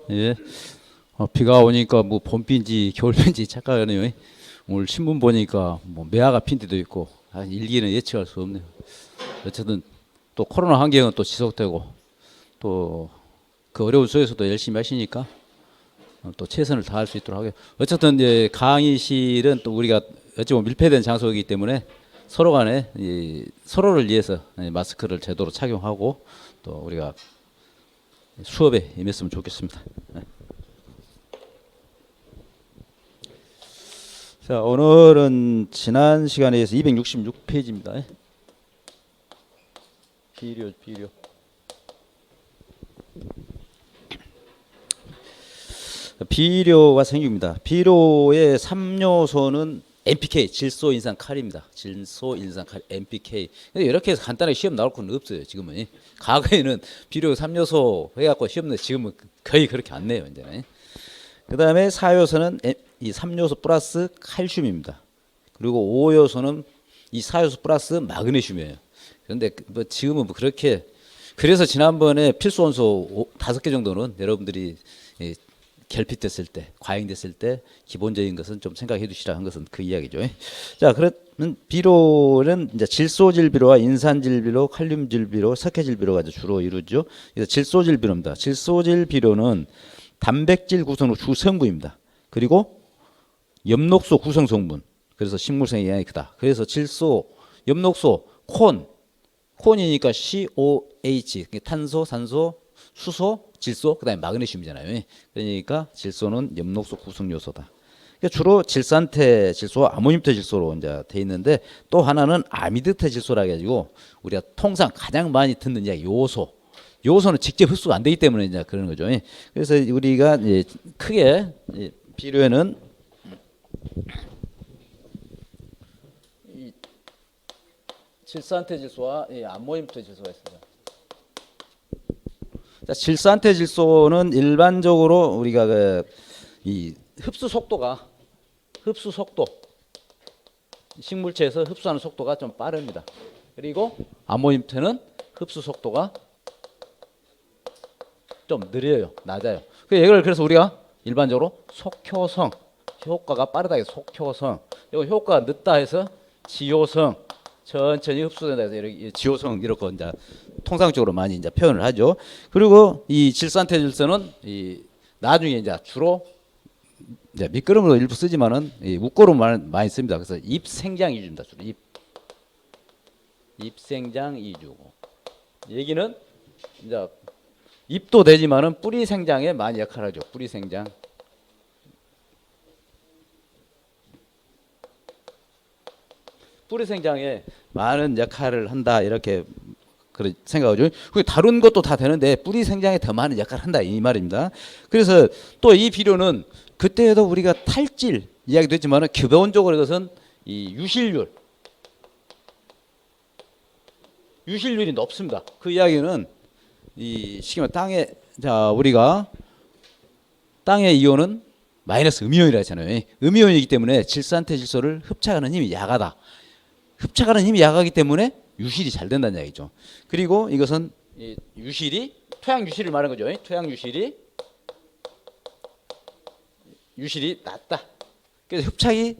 예. 비가 오니까 뭐 봄비인지 겨울비인지 착각하네요. 오늘 신문 보니까 뭐 매화가 핀 데도 있고 일기는 예측할 수 없네요. 어쨌든 또 코로나 환경은 또 지속되고 또 그 어려운 속에서도 열심히 하시니까 또 최선을 다할 수 있도록 하고요. 어쨌든 이제 강의실은 또 우리가 어찌 보면 밀폐된 장소이기 때문에 서로 간에 서로를 위해서 마스크를 제대로 착용하고 또 우리가 수업에 임했으면 좋겠습니다. 자, 오늘은 지난 시간에 이어서 266페이지입니다. 비료. 비료와 생육입니다. 비료의 3요소는 NPK, 질소인산칼입니다. 질소인산칼, NPK. 근데 이렇게 해서 간단하게 시험 나올 건 없어요, 지금은. 과거에는 비료 3요소 해갖고 시험 내 지금은 거의 그렇게 안 내요, 이제는. 그 다음에 4요소는 이 3요소 플러스 칼슘입니다. 그리고 5요소는 이 4요소 플러스 마그네슘이에요. 그런데 뭐 지금은 뭐 그렇게, 그래서 지난번에 필수 원소 5개 정도는 여러분들이 결핍됐을 때, 과잉됐을 때 기본적인 것은 좀 생각해 두시라 한 것은 그 이야기죠. 자, 그러면 비료는 이제 질소질 비료와 인산질 비료, 칼륨질 비료, 석회질 비료가 주로 이루죠. 그래서 질소질 비료입니다. 질소질 비료는 단백질 구성 주성분입니다. 그리고 엽록소 구성 성분. 그래서 식물성에 영향이 크다. 그래서 질소, 엽록소, 콘이니까 COH, 탄소, 산소, 수소, 질소, 그다음에 마그네슘이잖아요. 그러니까 질소는 엽록소 구성 요소다. 그러니까 주로 질산태 질소와 아모늄태 질소로 이제 돼 있는데 또 하나는 아미드태 질소라 가지고 우리가 통상 가장 많이 듣는 이야기 요소. 요소는 직접 흡수가 안 되기 때문에 이제 그런 거죠. 그래서 우리가 크게 비료에는 질산태 질소와 아모늄태 질소가 있습니다. 자, 질산태 질소는 일반적으로 우리가 이 흡수 속도 식물체에서 흡수하는 속도가 좀 빠릅니다. 그리고 아모늄태는 흡수 속도가 좀 느려요, 낮아요. 이걸 그래서 우리가 일반적으로 속효성, 효과가 빠르다 해서 속효성, 이거 효과가 늦다 해서 지효성, 천천히 흡수된다 해서 이렇게 지효성 이렇게 이제 통상적으로 많이 이제 표현을 하죠. 그리고 이 질산태 질소는 나중에 이제 주로 이제 밑거름으로 일부 쓰지만은 웃거름을 많이 씁니다. 그래서 잎생장 이주입니다. 주로 잎생장 이주고 얘기는 이제 잎도 되지만은 뿌리 생장에 많이 역할을 하죠. 뿌리 생장. 뿌리 생장에 많은 역할을 한다 이렇게 그런 생각하죠. 다른 것도 다 되는데 뿌리 생장에 더 많은 역할을 한다 이 말입니다. 그래서 또 이 비료는 그때도 우리가 탈질 이야기도 했지만은 기본적으로 이것은 이 유실률이 높습니다. 그 이야기는 이 시키면 땅에 우리가 땅의 이온은 마이너스 음이온이라 했잖아요. 음이온이기 때문에 질산태 질소를 흡착하는 힘이 약하다. 흡착하는 힘이 약하기 때문에 유실이 잘 된다는 얘기죠. 그리고 이것은 유실이 토양 유실을 말하는 거죠. 토양 유실이 낮다. 그래서 흡착이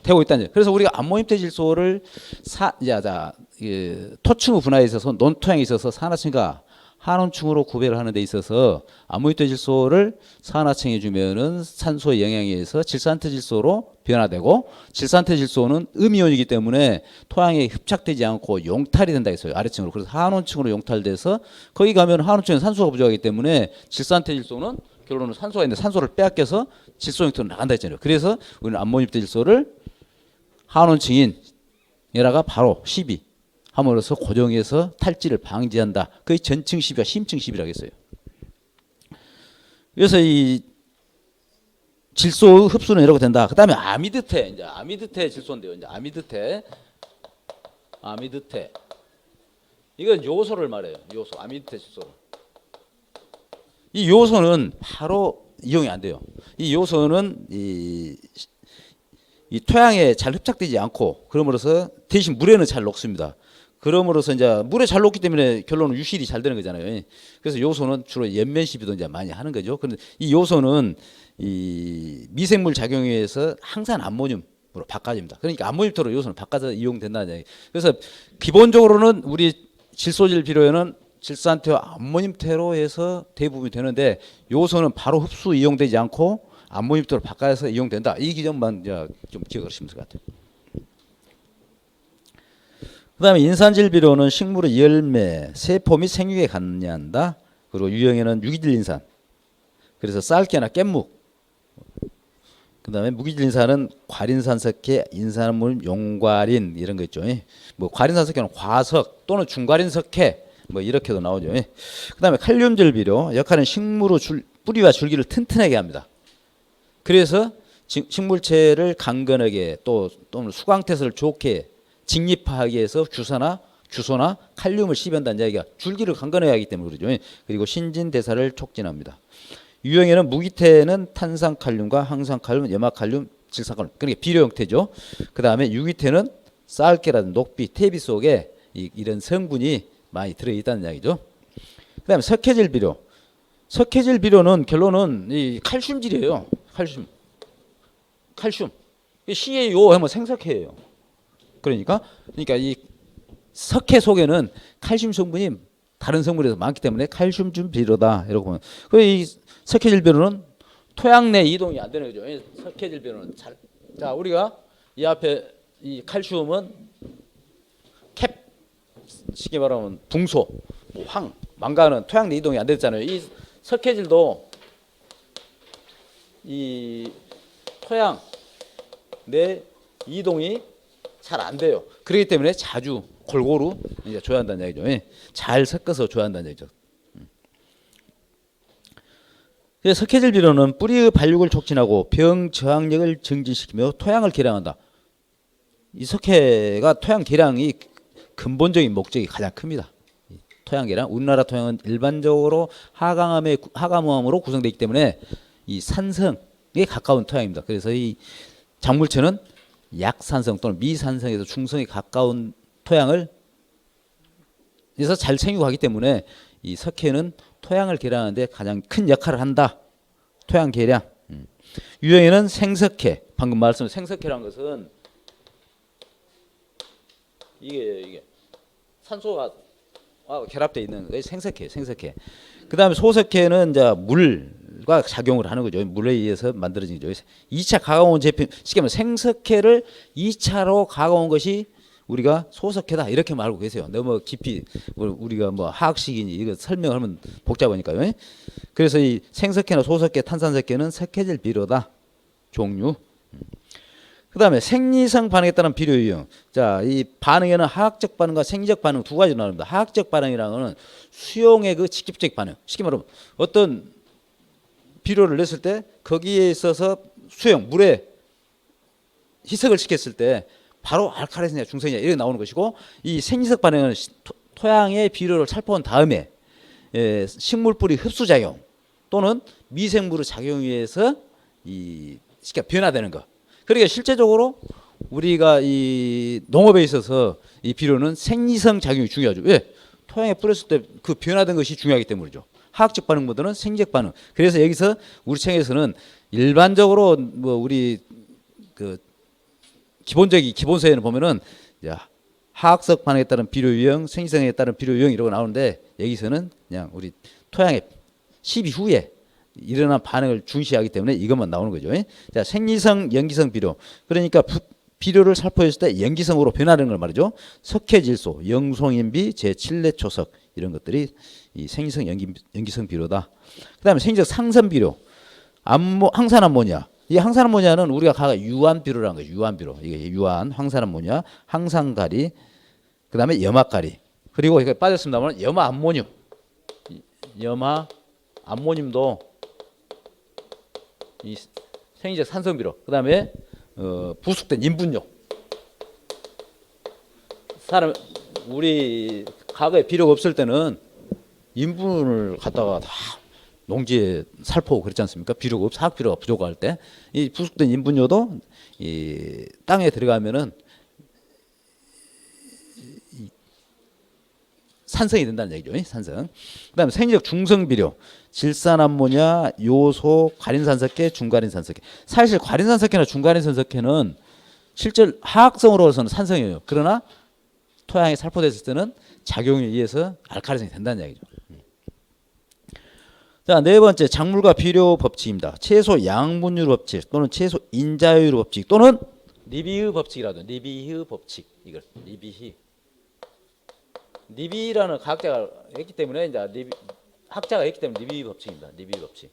되고 있다는 거죠. 그래서 우리가 암모늄태 질소를 토층 분화에 있어서 논토양에 있어서 산화층과 한온층으로 구별을 하는 데 있어서 암모늄태 질소를 산화층에 주면은 산소의 영향에 의해서 질산태 질소로 변화되고 질산태 질소는 음이온이기 때문에 토양에 흡착되지 않고 용탈이 된다 했어요. 아래층으로. 그래서 한온층으로 용탈돼서 거기 가면 한온층에 산소가 부족하기 때문에 질산태 질소는 결론은 산소가 있는데 산소를 빼앗겨서 질소 형태로 나간다 했잖아요. 그래서 우리는 암모늄태 질소를 한온층인 에라가 바로 12 함으로써 고정해서 탈질을 방지한다. 그게 전층 시비와 심층 시비라고 했어요. 그래서 이 질소 흡수는 이렇게 된다. 그 다음에 아미드태 질소인데요. 이제 아미드태. 이건 요소를 말해요. 요소, 아미드태 질소를. 이 요소는 바로 이용이 안 돼요. 이 요소는 이 토양에 잘 흡착되지 않고 그러므로서 대신 물에는 잘 녹습니다. 그럼으로써 이제 물에 잘 녹기 때문에 결론은 유실이 잘 되는 거잖아요. 그래서 요소는 주로 연면 시비도 이제 많이 하는 거죠. 그런데 이 요소는 이 미생물 작용에 의해서 항산 암모늄으로 바꿔집니다. 그러니까 암모늄토로 요소는 바꿔서 이용된다는 얘기. 그래서 기본적으로는 우리 질소질 비료에는 질산테오 암모늄테로 해서 대부분이 되는데 요소는 바로 흡수 이용되지 않고 암모늄토로 바꿔서 이용된다. 이 기점만 이제 좀 기억하시면 될 것 같아요. 그다음에 인산질 비료는 식물의 열매, 세포 및 생육에 관여한다. 그리고 유형에는 유기질 인산. 그래서 쌀깨나 깻묵. 그다음에 무기질 인산은 과린산 석회, 인산물 용과린 이런 거 있죠. 뭐 과린산 석회는 과석 또는 중과린 석회 뭐 이렇게도 나오죠. 그다음에 칼륨질 비료 역할은 식물의 뿌리와 줄기를 튼튼하게 합니다. 그래서 식물체를 강건하게 또는 수광태세를 좋게 직립하기 위해서 규소나 칼륨을 씹어낸다는 이야기가 줄기를 강건하게 하기 때문에 그러죠. 그리고 신진대사를 촉진합니다. 유형에는 무기태는 탄산칼륨과 항산칼륨, 염화칼륨, 질산칼륨 그러니까 비료 형태죠. 그 다음에 유기태는 쌀깨라든 녹비, 퇴비 속에 이런 성분이 많이 들어있다는 이야기죠. 그 다음에 석회질 비료. 석회질 비료는 결론은 이 칼슘질이에요. 칼슘. CaO 하면 생석회예요. 그러니까 이 석회 속에는 칼슘 성분이 다른 성분에서 많기 때문에 칼슘 비료다 이렇게 보면. 이 석회질 비료는 토양 내 이동이 안 되는 거죠. 석회질 비료는 자 우리가 이 앞에 이 칼슘은 쉽게 말하면 붕소, 망가는 토양 내 이동이 안 됐잖아요. 이 석회질도 이 토양 내 이동이 잘 안 돼요. 그렇기 때문에 자주 골고루 이제 줘야 한다는 얘기죠. 잘 섞어서 줘야 한다는 얘기죠. 석회질 비료는 뿌리의 발육을 촉진하고 병 저항력을 증진시키며 토양을 개량한다. 이 석회가 토양 개량이 근본적인 목적이 가장 큽니다. 토양 개량. 우리나라 토양은 일반적으로 하강암으로 구성되어 있기 때문에 이 산성에 가까운 토양입니다. 그래서 이 작물체는 약산성 또는 미산성에서 중성에 가까운 토양을 그래서 잘 생육하기 때문에 이 석회는 토양을 개량하는데 가장 큰 역할을 한다. 토양 개량. 유형에는 생석회. 방금 말씀드린 생석회라는 것은 이게 산소가 결합되어 있는 게 생석회. 그 다음에 소석회는 이제 물과 작용을 하는 거죠. 물에 의해서 만들어진 거죠. 2차 가공한 제품, 쉽게 말하면 생석회를 2차로 가공한 것이 우리가 소석회다 이렇게 말하고 계세요. 너무 깊이 우리가 뭐 화학식이니 이거 설명하면 복잡하니까요. 그래서 이 생석회나 소석회, 탄산석회는 석회질 비료다. 종류. 그 다음에 생리성 반응에 따른 비료 유형. 자, 이 반응에는 화학적 반응과 생리적 반응 두 가지로 나눕니다. 화학적 반응이라는 것은 수용의 그 직접적 반응. 쉽게 말하면 어떤 비료를 냈을 때 거기에 있어서 물에 희석을 시켰을 때 바로 알칼리냐 중성이냐 이렇게 나오는 것이고, 이 생리적 반응은 토양의 비료를 살포한 다음에 식물 뿌리 흡수 작용 또는 미생물의 작용에 의해서 쉽게 변화되는 거. 그러니까 실제적으로 우리가 이 농업에 있어서 이 비료는 생리성 작용이 중요하죠. 왜? 토양에 뿌렸을 때 그 변화된 것이 중요하기 때문이죠. 화학적 반응보다는 생리적 반응. 그래서 여기서 우리 책에서는 일반적으로 뭐 우리 그 기본서에는 보면은 화학적 반응에 따른 비료 유형, 생리성에 따른 비료 유형 이러고 나오는데, 여기서는 그냥 우리 토양의 시비 후에 일어난 반응을 중시하기 때문에 이것만 나오는 거죠. 자, 생리성, 염기성 비료. 그러니까 비료를 살포했을 때 염기성으로 변하는 걸 말이죠. 석회질소, 영송인비, 제7례 초석 이런 것들이 이 생리성, 염기성 비료다. 그다음에 생리적 상선 비료, 항산암모니아. 이 항산암모니아는 우리가 유한 비료라는 거예요. 유한 비료. 이게 유한, 항산암모니아, 항산가리, 그다음에 염화가리. 그리고 이거 빠졌습니다만 염화암모늄. 염화암모늄도 이 생리적 산성 비료. 그다음에 부숙된 인분료. 우리 과거에 비료가 없을 때는 인분을 갖다가 다 농지에 살포하고 그랬지 않습니까? 사학 비료가 부족할 때 이 부숙된 인분료도 이 땅에 들어가면은 산성이 된다는 얘기죠. 산성. 그다음에 생리적 중성 비료, 질산암모니아, 요소, 과린산석회, 중과린산석회. 사실 과린산석회나 중과린산석회는 실제 화학성으로서는 산성이에요. 그러나 토양에 살포됐을 때는 작용에 의해서 알칼리성이 된다는 얘기죠. 자, 네 번째 작물과 비료 법칙입니다. 채소 양분율 법칙 또는 채소 인자율 법칙 또는 리비흐 법칙이라도 리비흐 법칙 이걸 리비라는 과학자가 했기 때문에 이제 학자가 했기 때문에 리비흐 법칙입니다. 리비흐 법칙.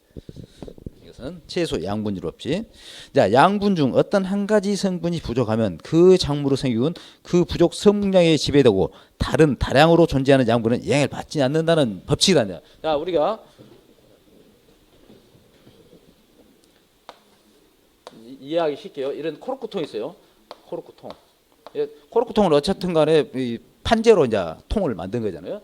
이것은 채소 양분율 법칙. 자, 양분 중 어떤 한 가지 성분이 부족하면 그 작물의 생육은 그 부족 성분량에 지배되고 다른 다량으로 존재하는 양분은 영향을 받지 않는다는 법칙이다. 자, 우리가 이해하기 쉽게요. 이런 코르크통 있어요. 코르크통. 코르크통은 어쨌든 간에 판재로 이제 통을 만든 거잖아요.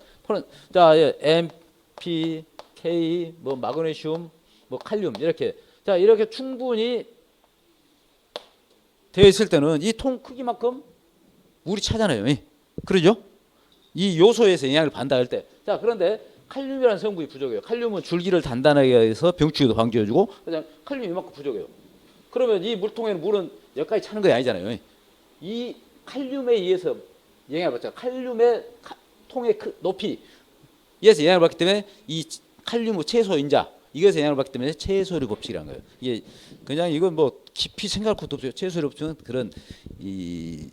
자, MP, K, 뭐 마그네슘, 뭐 칼륨 이렇게 자 이렇게 충분히 되어 있을 때는 이 통 크기만큼 물이 차잖아요. 그러죠? 이 요소에서 영향을 받는다 할 때. 자, 그런데 칼륨이라는 성분이 부족해요. 칼륨은 줄기를 단단하게 해서 병충해도 방지해주고 그냥 칼륨이 이만큼 부족해요. 그러면 이 물통에는 물은 여기까지 차는 게 아니잖아요. 이 칼륨에 의해서 영향을 받죠. 칼륨의 통의 높이 이에서 영향을 받기 때문에 이 칼륨의 채소 인자 이것에 영향을 받기 때문에 채소류 법칙이라는 거예요. 이게 그냥 이건 뭐 깊이 생각할 것도 없어요. 채소류 법칙은 그런 이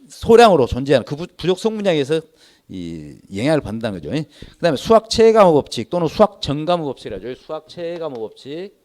소량으로 존재하는 그 부족 성분량에서 이 영향을 받는다는 거죠. 그다음에 수학 체감호 법칙 또는 수학 정감호 법칙이라죠. 수학 체감호 법칙.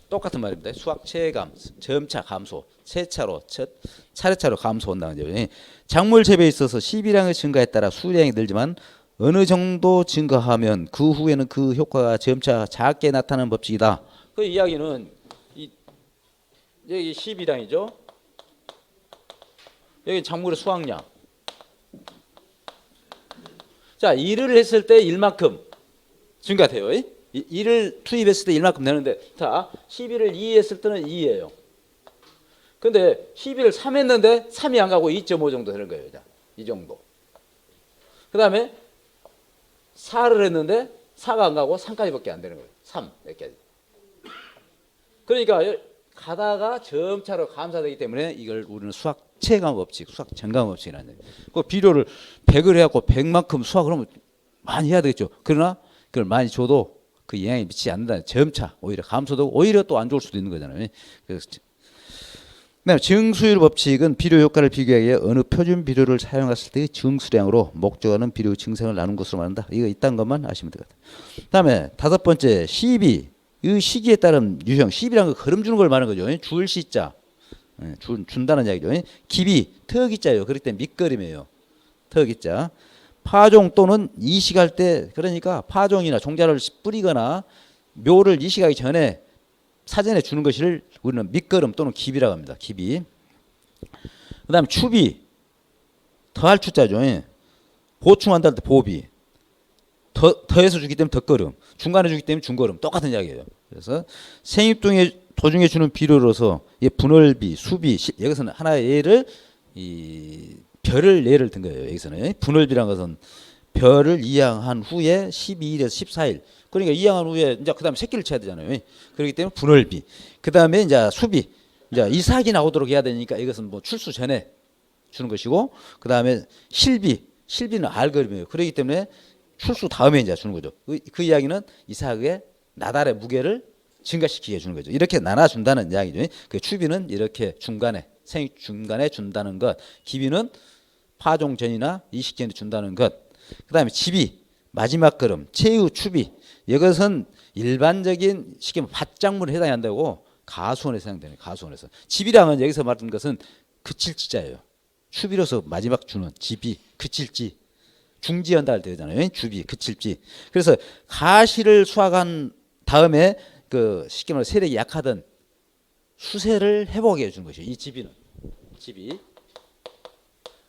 똑같은 말입니다. 수학 체감, 점차 감소, 차례차로 감소한다는 거죠. 작물 재배에 있어서 시비량의 증가에 따라 수량이 늘지만 어느 정도 증가하면 그 후에는 그 효과가 점차 작게 나타나는 법칙이다. 그 이야기는 여기 시비량이죠. 여기 작물의 수확량. 자, 일을 했을 때 일만큼 증가돼요. 일을 투입했을 때 일만큼 내는데 자 12를 2 했을 때는 2예요. 근데 12를 3 했는데 3이 안 가고 2.5 정도 되는 거예요. 자, 이 정도. 그 다음에 4를 했는데 4가 안 가고 3까지밖에 안 되는 거예요. 3 여기까지. 그러니까 가다가 점차로 감소되기 때문에 이걸 우리는 수학 체감 법칙, 수학 정감 법칙이라는 거예요. 그 비료를 100을 해갖고 100만큼 수확을 하면 많이 해야 되겠죠. 그러나 그걸 많이 줘도 그 영향이 미치지 않는다. 점차 오히려 감소되고 오히려 또 안 좋을 수도 있는 거잖아요. 그래서 그다음에 증수율 법칙은 비료 효과를 비교하기 위해 어느 표준 비료를 사용했을 때의 증수량으로 목적하는 비료 증상을 나눈 것으로 말한다. 이거 있다는 것만 아시면 될 것 같아요. 그다음에 다섯 번째 시비. 이 시기에 따른 유형. 시비라는 거 걸음 주는 걸 말하는 거죠. 줄 시자. 준다는 이야기죠. 기비 터기자예요. 그렇기 때문에 밑거림이에요. 터기자. 파종 또는 이식할 때 그러니까 파종이나 종자를 뿌리거나 묘를 이식하기 전에 사전에 주는 것을 우리는 밑거름 또는 기비라고 합니다. 기비. 그다음에 추비 더할 추자죠. 보충한다 할 때 보비. 더해서 주기 때문에 덧거름. 중간에 주기 때문에 중거름. 똑같은 이야기예요. 그래서 생육 도중에 주는 비료로서 분월비, 수비 여기서는 하나의 예를 별을 예를 든 거예요. 여기서는 분월비라는 것은 별을 이양한 후에 12일에서 14일. 그러니까 이양한 후에 이제 그다음에 새끼를 쳐야 되잖아요. 그렇기 때문에 분월비. 그다음에 이제 수비. 이제 이삭이 나오도록 해야 되니까 이것은 뭐 출수 전에 주는 것이고 그다음에 실비는 알거림이에요. 그렇기 때문에 출수 다음에 이제 주는 거죠. 그 이야기는 이삭의 나달의 무게를 증가시키게 해주는 거죠. 이렇게 나눠준다는 이야기죠. 그 추비는 이렇게 생육 중간에 준다는 것. 기비는 파종 전이나 이식 전에 준다는 것. 그 다음에 지비, 마지막 걸음, 최후 추비. 이것은 일반적인 쉽게 밭작물에 해당이 한다고 가수원에서 해당되는 가수원에서. 지비랑은 여기서 말하는 것은 그칠지자예요. 추비로서 마지막 주는 지비, 그칠지. 중지한다 할 때잖아요. 주비, 그칠지. 그래서 가시를 수확한 다음에 그 쉽게 말해 세력이 약하던 수세를 회복해 주는 것이에요. 이 지비는 지비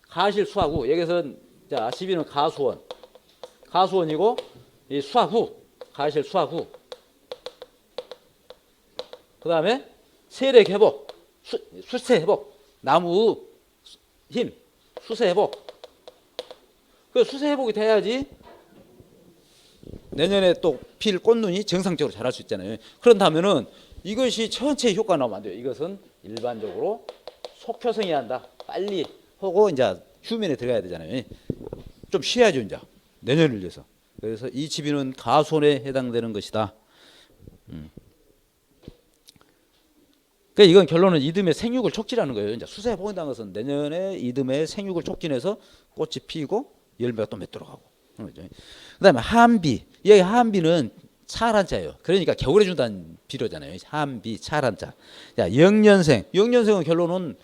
가실 수하고 여기서는 자 지비는 가수원이고 이 수하후 가실 수하후 그 다음에 세력 회복 수세 회복 나무 힘 수세 회복 그 수세 회복이 돼야지 내년에 또 필 꽃눈이 정상적으로 자랄 수 있잖아요. 그런다면은 이것이 전체 효과가 나오면 안 돼요. 이것은 일반적으로 속효성이 한다. 빨리 하고 이제 휴면에 들어가야 되잖아요. 좀 쉬어야죠 이제 내년을 위해서. 그래서 이 지비는 가손에 해당되는 것이다. 그러니까 이건 결론은 이듬해 생육을 촉진하는 거예요. 이제 수세에 보인다는 것은 내년에 이듬해 생육을 촉진해서 꽃이 피고 열매가 또 맺도록 하고. 그다음에 한비. 여기 한비는 찰한자예요. 그러니까 겨울에 준다는 비료잖아요. 한비 찰한자. 자, 영년생. 영년생은 결론은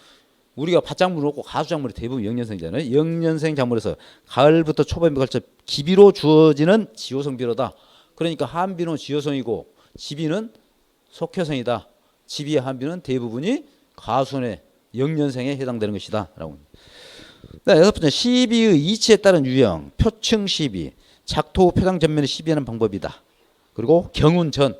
우리가 밭작물 없고 가수작물이 대부분 영년생이잖아요. 영년생 작물에서 가을부터 초봄에 걸쳐 기비로 주어지는 지효성 비료다. 그러니까 한비는 지효성이고 지비는 속효성이다. 지비의 한비는 대부분이 가수의 영년생에 해당되는 것이다. 라고. 여섯 번째, 시비의 이치에 따른 유형, 표층 시비, 작토 표당 전면에 시비하는 방법이다. 그리고 경운전,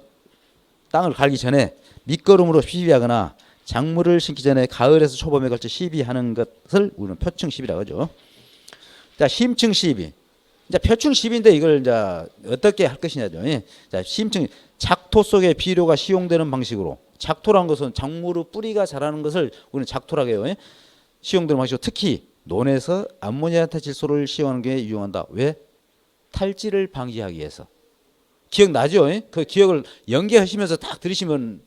땅을 갈기 전에 밑거름으로 시비하거나 작물을 심기 전에 가을에서 초봄에 걸쳐 시비하는 것을 우리는 표층 시비라고 하죠. 자, 심층 시비. 이제 표층 시비인데 이걸 이제 어떻게 할 것이냐죠. 자, 심층 작토 속에 비료가 시용되는 방식으로 작토라는 것은 작물의 뿌리가 자라는 것을 우리는 작토라고 해요. 시용되는 방식으로 특히 논에서 암모니아타 질소를 시용하는 게 유용한다. 왜? 탈지를 방지하기 위해서. 기억나죠? 그 기억을 연계하시면서 딱 들으시면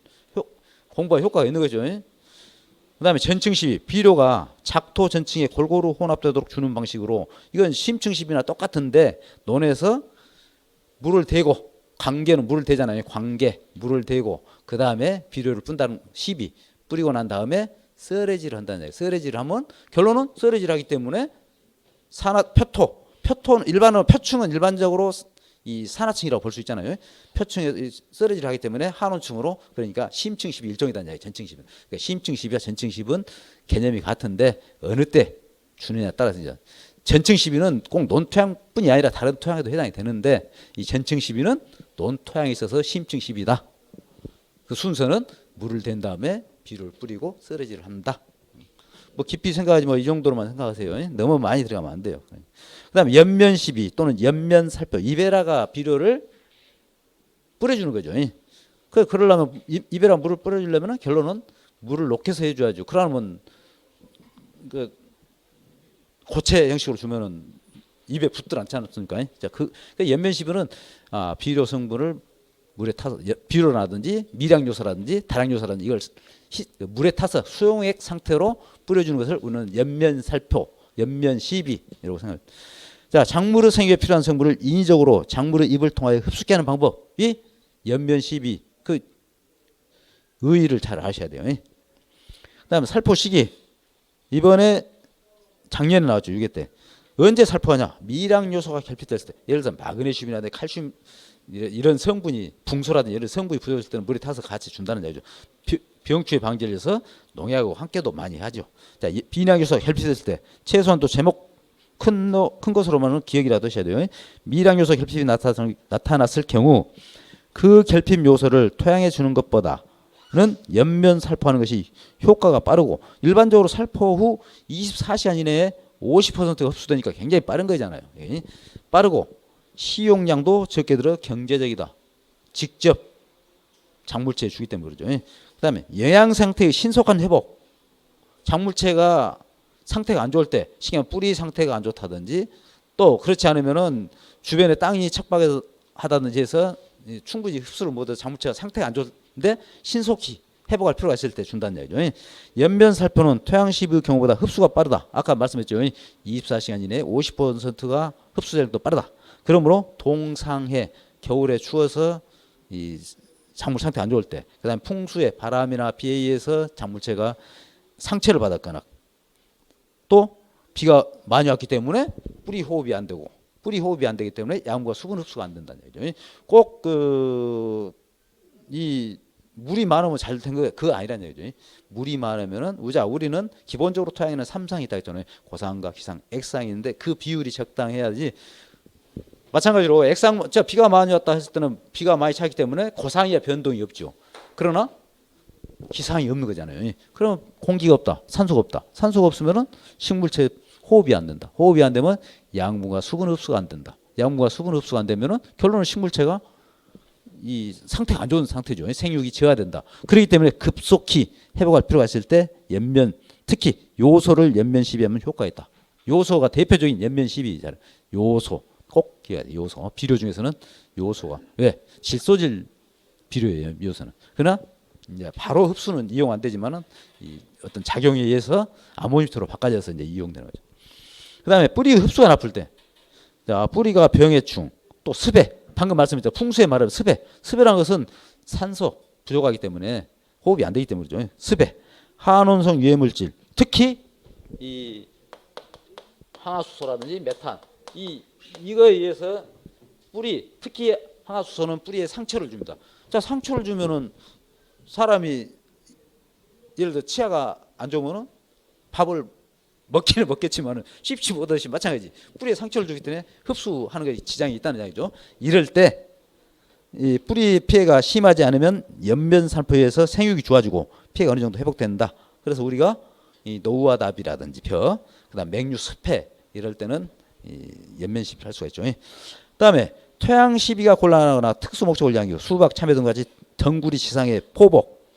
공부에 효과가 있는 거죠. 그 다음에 전층시비. 비료가 작토 전층에 골고루 혼합되도록 주는 방식으로 이건 심층시비나 똑같은데 논에서 물을 대고 관계는 물을 대잖아요. 관계 물을 대고 그 다음에 비료를 뿐다는 시비 뿌리고 난 다음에 썰어질을 한다는 얘기예요. 썰어질을 하면 결론은 썰어질 하기 때문에 표토는 일반으로 표층은 일반적으로 이 산화층이라고 볼 수 있잖아요. 표층에 썰어질 하기 때문에 한온층으로 그러니까 심층십이 일종이다는 얘기예요. 전층십은. 그러니까 심층십이와 전층십은 개념이 같은데 어느 때 주느냐에 따라서 이제 전층십이는 꼭 논토양뿐이 아니라 다른 토양에도 해당이 되는데 이 전층십이는 논토양에 있어서 심층십이다. 그 순서는 물을 댄 다음에 비료를 뿌리고 썰어질을 한다. 뭐 깊이 생각하지 뭐 이 정도로만 생각하세요. 너무 많이 들어가면 안 돼요. 그다음에 연면시비 또는 연면살포. 이베라가 비료를 뿌려주는 거죠. 그러려면 이베라 물을 뿌려주려면 결론은 물을 녹여서 해줘야죠. 그러면 그 고체 형식으로 주면은 입에 붙들 않지 않습니까? 자, 그 연면시비는 비료 성분을 물에 타서 비료라든지 미량요소라든지 다량요소라든지 이걸 물에 타서 수용액 상태로 뿌려주는 것을 우리는 연면살포, 연면시비라고 생각합니다. 자, 작물의 생육에 필요한 성분을 인위적으로 작물의 잎을 통하여 흡수케 하는 방법이 연면시비. 그 의의를 잘 아셔야 돼요. 그다음에 살포 시기. 이번에 작년에 나왔죠. 6회 때. 언제 살포하냐? 미량 요소가 결핍됐을 때. 예를 들어서 마그네슘이나 칼슘 이런 성분이 붕소라든지 이런 성분이 부족했을 때는 물에 타서 같이 준다는 얘기죠. 병충해 방지를 위해서 농약하고 함께도 많이 하죠. 자, 비량 요소가 결핍됐을 때 최소한 또 제목 큰 것으로만은 기억이라도 하셔야 돼요. 미량 요소 결핍이 나타났을 경우 그 결핍 요소를 토양에 주는 것보다는 연면 살포하는 것이 효과가 빠르고 일반적으로 살포 후 24시간 이내에 50%가 흡수되니까 굉장히 빠른 거잖아요. 빠르고 시용량도 적게 들어 경제적이다. 직접 작물체에 주기 때문에 그러죠. 그다음에 영양 상태의 신속한 회복. 작물체가 상태가 안 좋을 때, 신경 뿌리 상태가 안 좋다든지 또 그렇지 않으면은 주변에 땅이 척박하다든지 해서 충분히 흡수를 못해서 작물체가 상태가 안 좋은데 신속히 회복할 필요가 있을 때 준다는 얘기죠. 연면살포는 토양시비의 경우보다 흡수가 빠르다. 아까 말씀했죠. 24시간 이내에 50%가 흡수될 도 빠르다. 그러므로 동상해 겨울에 추워서 이 작물 상태 안 좋을 때, 그다음에 풍수의 바람이나 비에 의해서 작물체가 상처를 받았거나 또 비가 많이 왔기 때문에 뿌리 호흡이 안 되고 뿌리 호흡이 안 되기 때문에 양분과 수분 흡수가 안 된다는 얘기죠. 꼭 그 이 물이 많으면 잘 된 거 그거 아니란 얘기죠. 물이 많으면은 우리는 기본적으로 토양에는 삼상이 있다 했잖아요. 고상과 기상, 액상이 있는데 그 비율이 적당해야지. 마찬가지로 액상 비가 많이 왔다 했을 때는 비가 많이 차기 때문에 고상이야 변동이 없죠. 그러나 기상이 없는 거잖아요. 그러면 공기가 없다, 산소가 없다. 산소가 없으면은 식물체 호흡이 안 된다. 호흡이 안 되면 양분과 수분 흡수가 안 된다. 양분과 수분 흡수가 안 되면은 결론은 식물체가 이 상태가 안 좋은 상태죠. 생육이 저하된다. 그렇기 때문에 급속히 회복할 필요가 있을 때 연면, 특히 요소를 연면 시비하면 효과가 있다. 요소가 대표적인 연면 시비잖아요. 요소 꼭 기억해야 돼. 요소 비료 중에서는 요소가 왜 질소질 비료예요. 요소는. 그러나 이제 바로 흡수는 이용 안 되지만은 이 어떤 작용에 의해서 아모니토로 바꿔져서 이제 이용되는 거죠. 그다음에 뿌리 흡수가 나쁠 때, 자 뿌리가 병해충, 또 습해. 방금 말씀드렸죠. 풍수에 말하면 습해. 습해라는 것은 산소 부족하기 때문에 호흡이 안 되기 때문이죠. 습해. 항원성 유해물질, 특히 이 항화수소라든지 메탄, 이거에 의해서 뿌리, 특히 항화수소는 뿌리에 상처를 줍니다. 자 상처를 주면은 사람이 예를 들어 치아가 안 좋으면은 밥을 먹기는 먹겠지만은 씹지 못하듯이 마찬가지. 뿌리에 상처를 주기 때문에 흡수하는 게 지장이 있다는 이야기죠. 이럴 때 이 뿌리 피해가 심하지 않으면 연면 살포에서 생육이 좋아지고 피해가 어느 정도 회복된다. 그래서 우리가 이 노후화 답이라든지 그다음 맹류 습해 이럴 때는 이 연면 시비를 할 수가 있죠. 그다음에 토양 시비가 곤란하거나 특수 목적을 위한 경우 수박, 참외 등 같이 덩굴이 지상에 포복,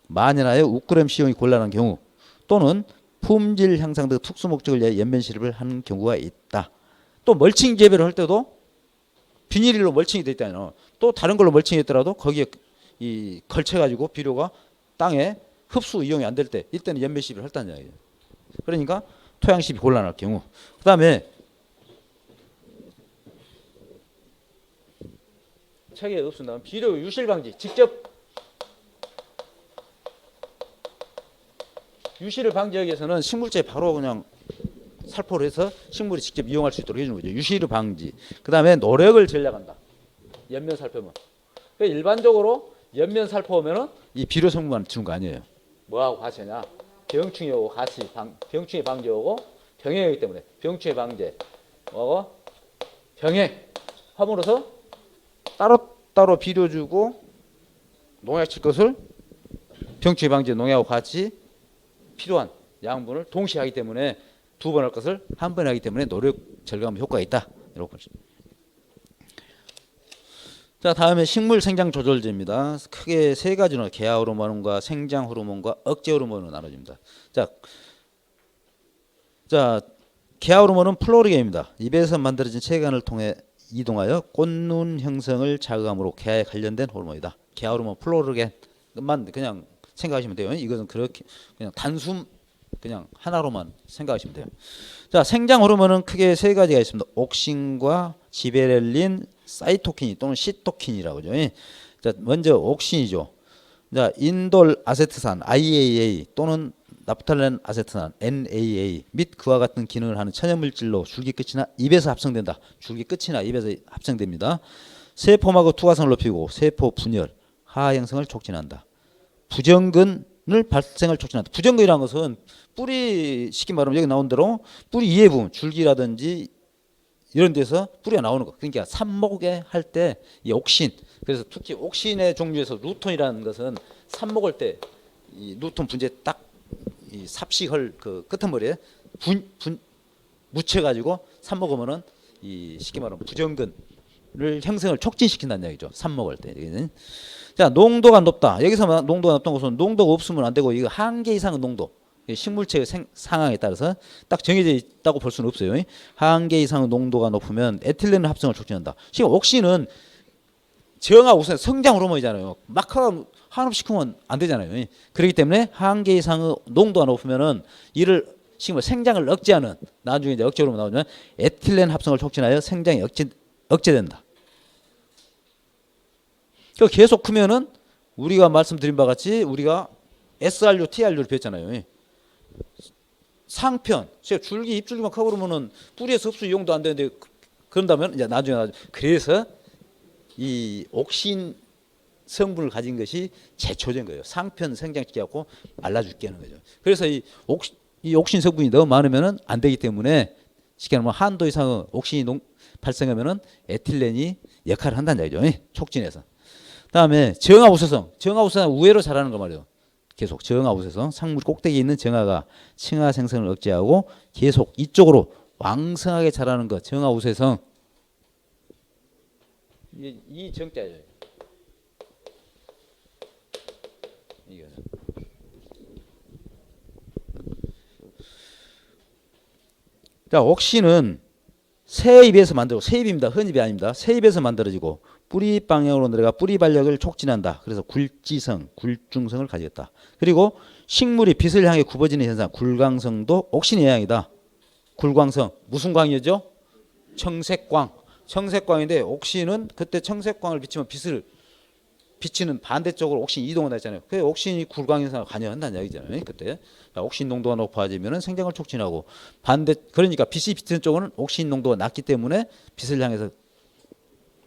만연하여 우크렘 시용이 곤란한 경우 또는 품질 향상 등 특수 목적을 위해 연면 시립을 하는 경우가 있다. 또 멀칭 재배를 할 때도 비닐로 멀칭이 돼 있다면 또 다른 걸로 멀칭이 있더라도 거기에 이 걸쳐가지고 비료가 땅에 흡수 이용이 안 될 때 이때는 연면 시립을 할다는 이야기예요. 그러니까 토양 시비 곤란할 경우. 그다음에 책에 없습니다. 비료 유실 방지 직접 유실을 방지하기 위해서는 식물체 바로 그냥 살포를 해서 식물이 직접 이용할 수 있도록 해주는 거죠. 유실을 방지. 그 다음에 노력을 전략한다. 연면 살포면. 그러니까 일반적으로 연면 살포하면은 이 비료 성분만 주는 거 아니에요. 뭐하고 같이 하냐? 병충해하고 같이 병충해 방지하고 병행하기 때문에 병충해 방제 하고 병행 함으로써 따로 비료 주고 농약 칠 것을 병충해 방제 농약하고 같이 필요한 양분을 동시에 하기 때문에 두 번 할 것을 한 번 하기 때문에 노력 절감 효과가 있다. 이렇게 보시죠. 자, 다음에 식물 생장 조절제입니다. 크게 세 가지로 개화 호르몬과 생장 호르몬과 억제 호르몬으로 나눠집니다. 자, 개화 호르몬은 플로리겐입니다. 입에서 만들어진 체관을 통해 이동하여 꽃눈 형성을 자극함으로 개화에 관련된 호르몬이다. 개화 호르몬 플로리겐만 그냥 생각하시면 돼요. 이것은 그렇게 그냥 단순 그냥 하나로만 생각하시면 돼요. 자, 생장 호르몬은 크게 세 가지가 있습니다. 옥신과 지베렐린, 사이토킨 또는 시토킨이라고 하죠. 자, 먼저 옥신이죠. 자, 인돌 아세트산 IAA 또는 나프탈렌 아세트산 NAA 및 그와 같은 기능을 하는 천연물질로 줄기 끝이나 입에서 합성된다. 줄기 끝이나 입에서 합성됩니다. 세포막의 투과성을 높이고 세포 분열, 하하 형성을 촉진한다. 부정근을 발생을 촉진한다. 부정근이라는 것은 뿌리 쉽게 말하면 여기 나온 대로 뿌리 이해 부분 줄기라든지 이런 데서 뿌리가 나오는 거. 그러니까 삽목에 할 때 이 옥신. 그래서 특히 옥신의 종류에서 루톤이라는 것은 삽목할 때 이 루톤 분재 딱 이 삽식을 그 끄트머리에 묻혀가지고 삽목하면은 이 쉽게 말하면 부정근을 형성을 촉진시킨다는 얘기죠. 삽목할 때. 자, 농도가 높다. 여기서 농도가 높다는 것은 농도가 없으면 안 되고 이거 한계 이상의 농도. 식물체의 상황에 따라서 딱 정해져 있다고 볼 수는 없어요. 한계 이상의 농도가 높으면 에틸렌 합성을 촉진한다. 지금 옥신은 정화 우선 성장 호르몬이잖아요. 막 한없시키면 안 되잖아요. 그렇기 때문에 한계 이상의 농도가 높으면은 이를 지금 생장을 억제하는 나중에 이제 억제 호르몬 나오면 에틸렌 합성을 촉진하여 생장이 억제된다. 그 계속 크면은 우리가 말씀드린 바 같이 우리가 SRU, TRU를 배웠잖아요. 상편, 줄기 잎줄기만 크고 그러면은 뿌리에서 흡수 이용도 안 되는데 그런다면 이제 나중에 그래서 이 옥신 성분을 가진 것이 제초제인 거예요. 상편 생장시켜 갖고 말라죽게 하는 거죠. 그래서 이 옥신 성분이 너무 많으면은 안 되기 때문에 쉽게 말하면 한도 이상의 옥신이 발생하면은 에틸렌이 역할을 한다는 얘기죠. 촉진해서. 다음에 정화우세성. 정화우세성 우회로 자라는 거 말이에요. 계속 정화우세성. 상물 꼭대기에 있는 정화가 층화 생성을 억제하고 계속 이쪽으로 왕성하게 자라는 것. 정화우세성. 이 정자예요. 이거는. 자, 옥신은 새잎에서 만들고, 새잎입니다. 흔잎이 아닙니다. 새잎에서 만들어지고 뿌리 방향으로 내려가 뿌리 발력을 촉진한다. 그래서 굴지성, 굴중성을 가지겠다. 그리고 식물이 빛을 향해 굽어지는 현상, 굴광성도 옥신의 영향이다. 굴광성, 무슨 광이죠? 청색광. 청색광인데 옥신은 그때 청색광을 비치면 빛을 비치는 반대쪽으로 옥신이 이동한다 했잖아요. 그 옥신이 굴광 현상을 관여한다는 얘기잖아요. 그때 옥신 농도가 높아지면 생장을 촉진하고 반대 그러니까 빛이 비치는 쪽은 옥신 농도가 낮기 때문에 빛을 향해서